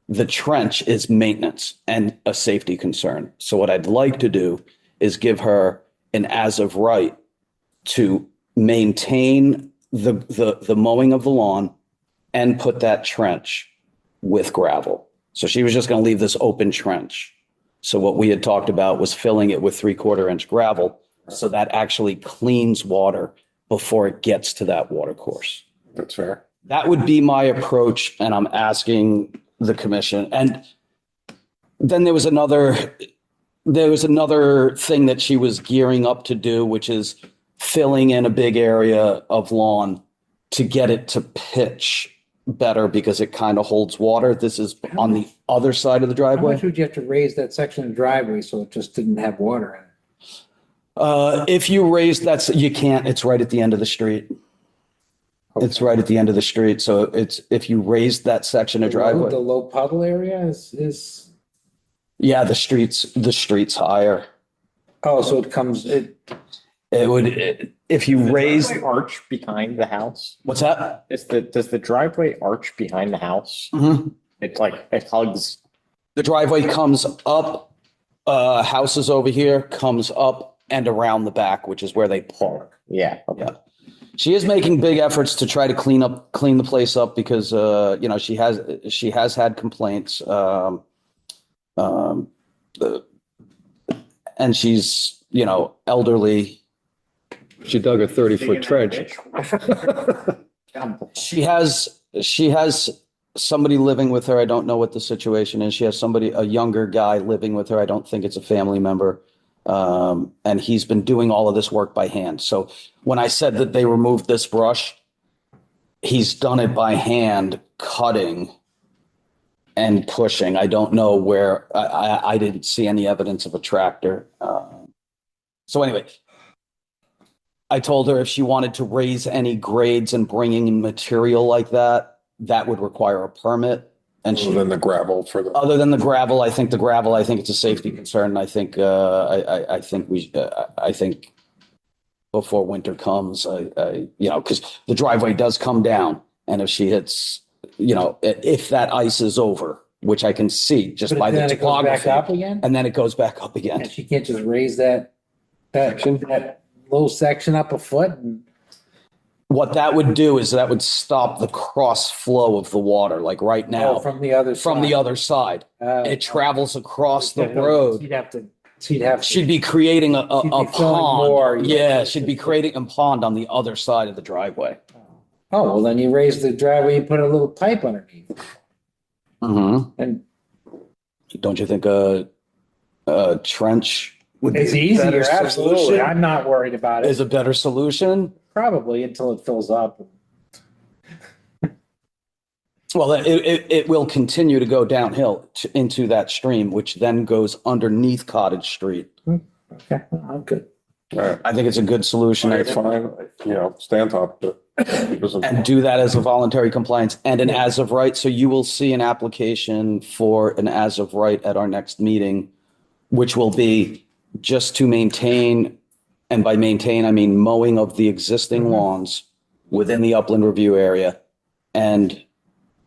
the trench is maintenance and a safety concern. So what I'd like to do is give her an as of right to maintain the mowing of the lawn and put that trench with gravel. So she was just going to leave this open trench. So what we had talked about was filling it with 3/4 inch gravel. So that actually cleans water before it gets to that water course. That's fair. That would be my approach. And I'm asking the commission. And then there was another thing that she was gearing up to do, which is filling in a big area of lawn to get it to pitch better because it kind of holds water. This is on the other side of the How driveway. much would you have to raise that section of driveway so it just didn't have water in it? If you raise you can't, it's right at the end of the street. It's right at the end of the street. So if you raise that section of The driveway, low puddle area is, yeah, the street's higher. oh, so It would, if you raise, Driveway arch behind the house? what's that? Does the driveway arch behind the house? Mhm. It's like, it hugs. The driveway comes up, houses over here, comes up and around the back, which is where they park. Yeah. Okay. Yeah. She is making big efforts to try to clean the place up because, she has had complaints. And she's, elderly. She dug a 30-foot trench. She has somebody living with her. I don't know what the situation is. She has a younger guy living with her. I don't think it's a family member. And he's been doing all of this work by hand. So when I said that they removed this brush, he's done it by hand, cutting and pushing. I don't know where, I didn't see any evidence of a tractor. So anyway, I told her if she wanted to raise any grades and bringing in material like that, that would require a permit. And Other than the gravel for the, other than the gravel, I think it's a safety concern. I think, I think before winter comes, because the driveway does come down, and if she hits, if that ice is over, which I can see just by But the then it goes back up topography, again? and then it goes back up again. And she can't just raise that little section up a foot and. What that would do is that would stop the cross flow of the water, like right now, Oh, from the other side. from the other side. It travels across the road. She'd be creating a She'd be filling pond. more, Yeah, she'd be creating a pond on the other side of the driveway. Oh, well, then you raise the driveway, you put a little pipe underneath. Mm-hmm. And Don't you think a trench would be it's a better easier, absolutely. solution? I'm not worried about Is it. a better solution? Probably until it fills up. Well, it will continue to go downhill into that stream, which then goes underneath Cottage Street. Okay, I'm good. I think it's a good solution. it's fine, stay on top of it. It doesn't- And do that as a voluntary compliance and an as of right. So you will see an application for an as of right at our next meeting, which will be just to maintain, and by maintain, I mean mowing of the existing lawns within the upland review area and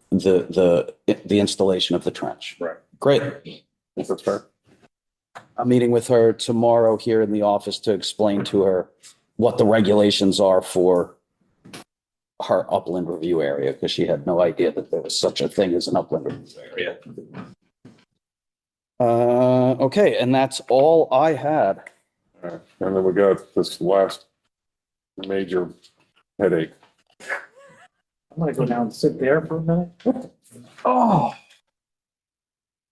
the installation of the trench. Right. Great. That's fair. I'm meeting with her tomorrow here in the office to explain to her what the regulations are for her upland review area, because she had no idea that there was such a thing as an upland review area. Okay, and that's all I had. All right. And then we got this last major headache. I'm gonna go down and sit there for a minute. Oh.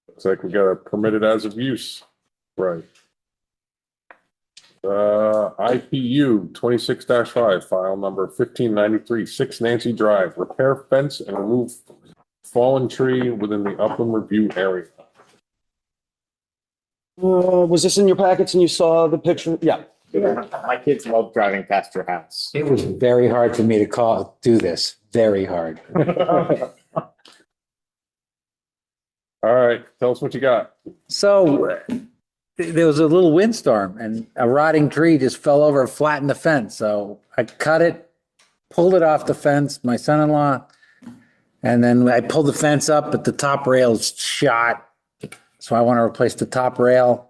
Looks like we got a permitted as of use, right? IPU 26-5, file number 1593, 6 Nancy Drive, repair fence and remove fallen tree within the upland review area. Was this in your packets and you saw the picture? Yeah. My kids love driving past your house. It was very hard for me to do this, very hard. All right, tell us what you got. So there was a little windstorm and a rotting tree just fell over and flattened the fence. So I cut it, pulled it off the fence, my son-in-law, and then I pulled the fence up, but the top rail's shot. So I want to replace the top rail,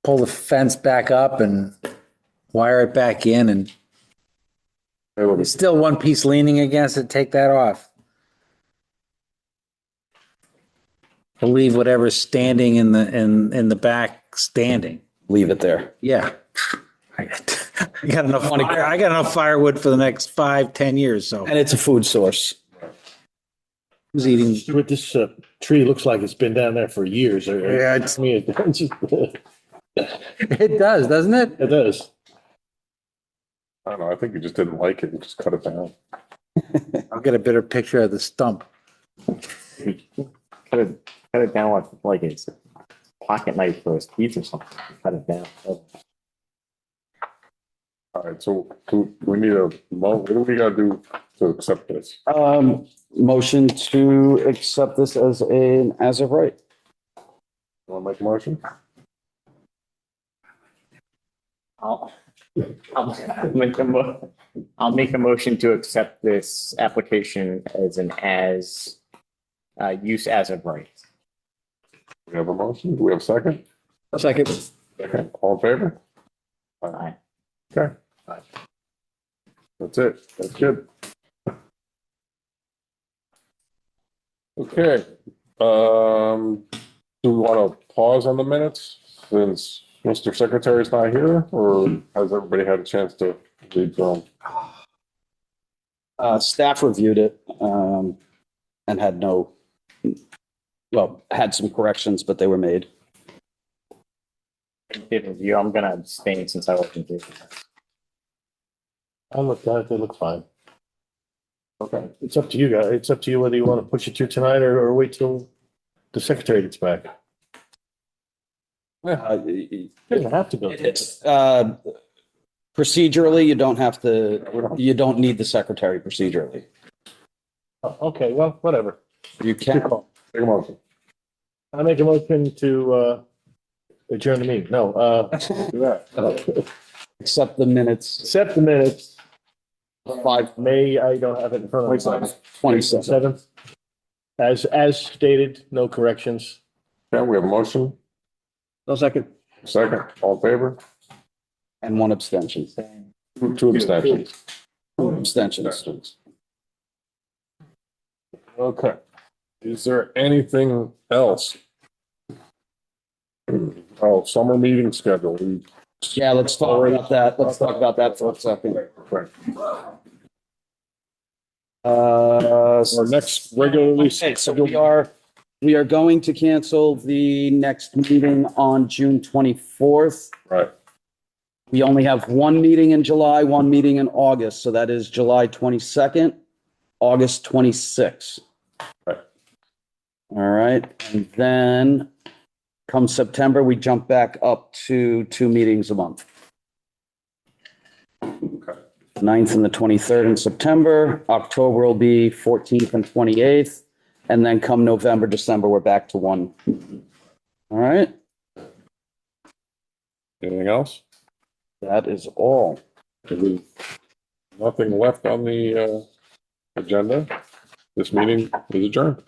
pull the fence back up and wire it back in, and there's still one piece leaning against it. Take that off. I'll leave whatever's standing in the back standing. Leave it there. Yeah. I got enough firewood for the next 5-10 years. So And it's a food source. who's eating? What this tree looks like it's been down there for years. Yeah, I mean, it's just, It does, doesn't it? it does. I don't know, I think you just didn't like it and just cut it down. I'll get a better picture of the stump. Cut it down like it's a pocket knife for his teeth or something. Cut it down. All right, so we need what do we gotta do to accept this? Motion to accept this as of right. Want to make a motion? I'll make a motion to accept this application as an use as of right. We have a motion, do we have a second? A second. Second, all in favor? Aye. Okay. That's it, that's good. Okay, do we want to pause on the minutes since Mr. Secretary's not here, or has everybody had a chance to read through them? Staff reviewed it and had some corrections, but they were made. Did review. I'm gonna abstain since I wasn't here. I looked at it, they look fine. Okay, It's up to you guys. It's up to you whether you want to push it through tonight or wait till the secretary gets back. It doesn't have to go. It's procedurally, you don't need the secretary procedurally. Okay, well, whatever. You can. Take a motion. I make a motion to adjourn the meeting. No, Do that. Accept the minutes, accept the minutes. 5, May, I don't have it in front of me. 27. 7th. As stated, no corrections. Okay, we have a motion. No second. Second, all in favor? And one abstention. Two abstentions. Abstentions. Okay. Is there anything else? Oh, summer meeting schedule. Yeah, let's talk about that. Let's talk about that for a second. Our next regularly Okay, so we are going to cancel the next meeting on June 24th. Right. We only have one meeting in July, one meeting in August, so that is July 22nd, August 26th. Right. All right, and then come September, we jump back up to 2 meetings a month. Okay. 9th and the 23rd in September. October will be 14th and 28th. And then come November, December, we're back to 1. All right, Anything else? that is all. There's nothing left on the agenda. This meeting is adjourned.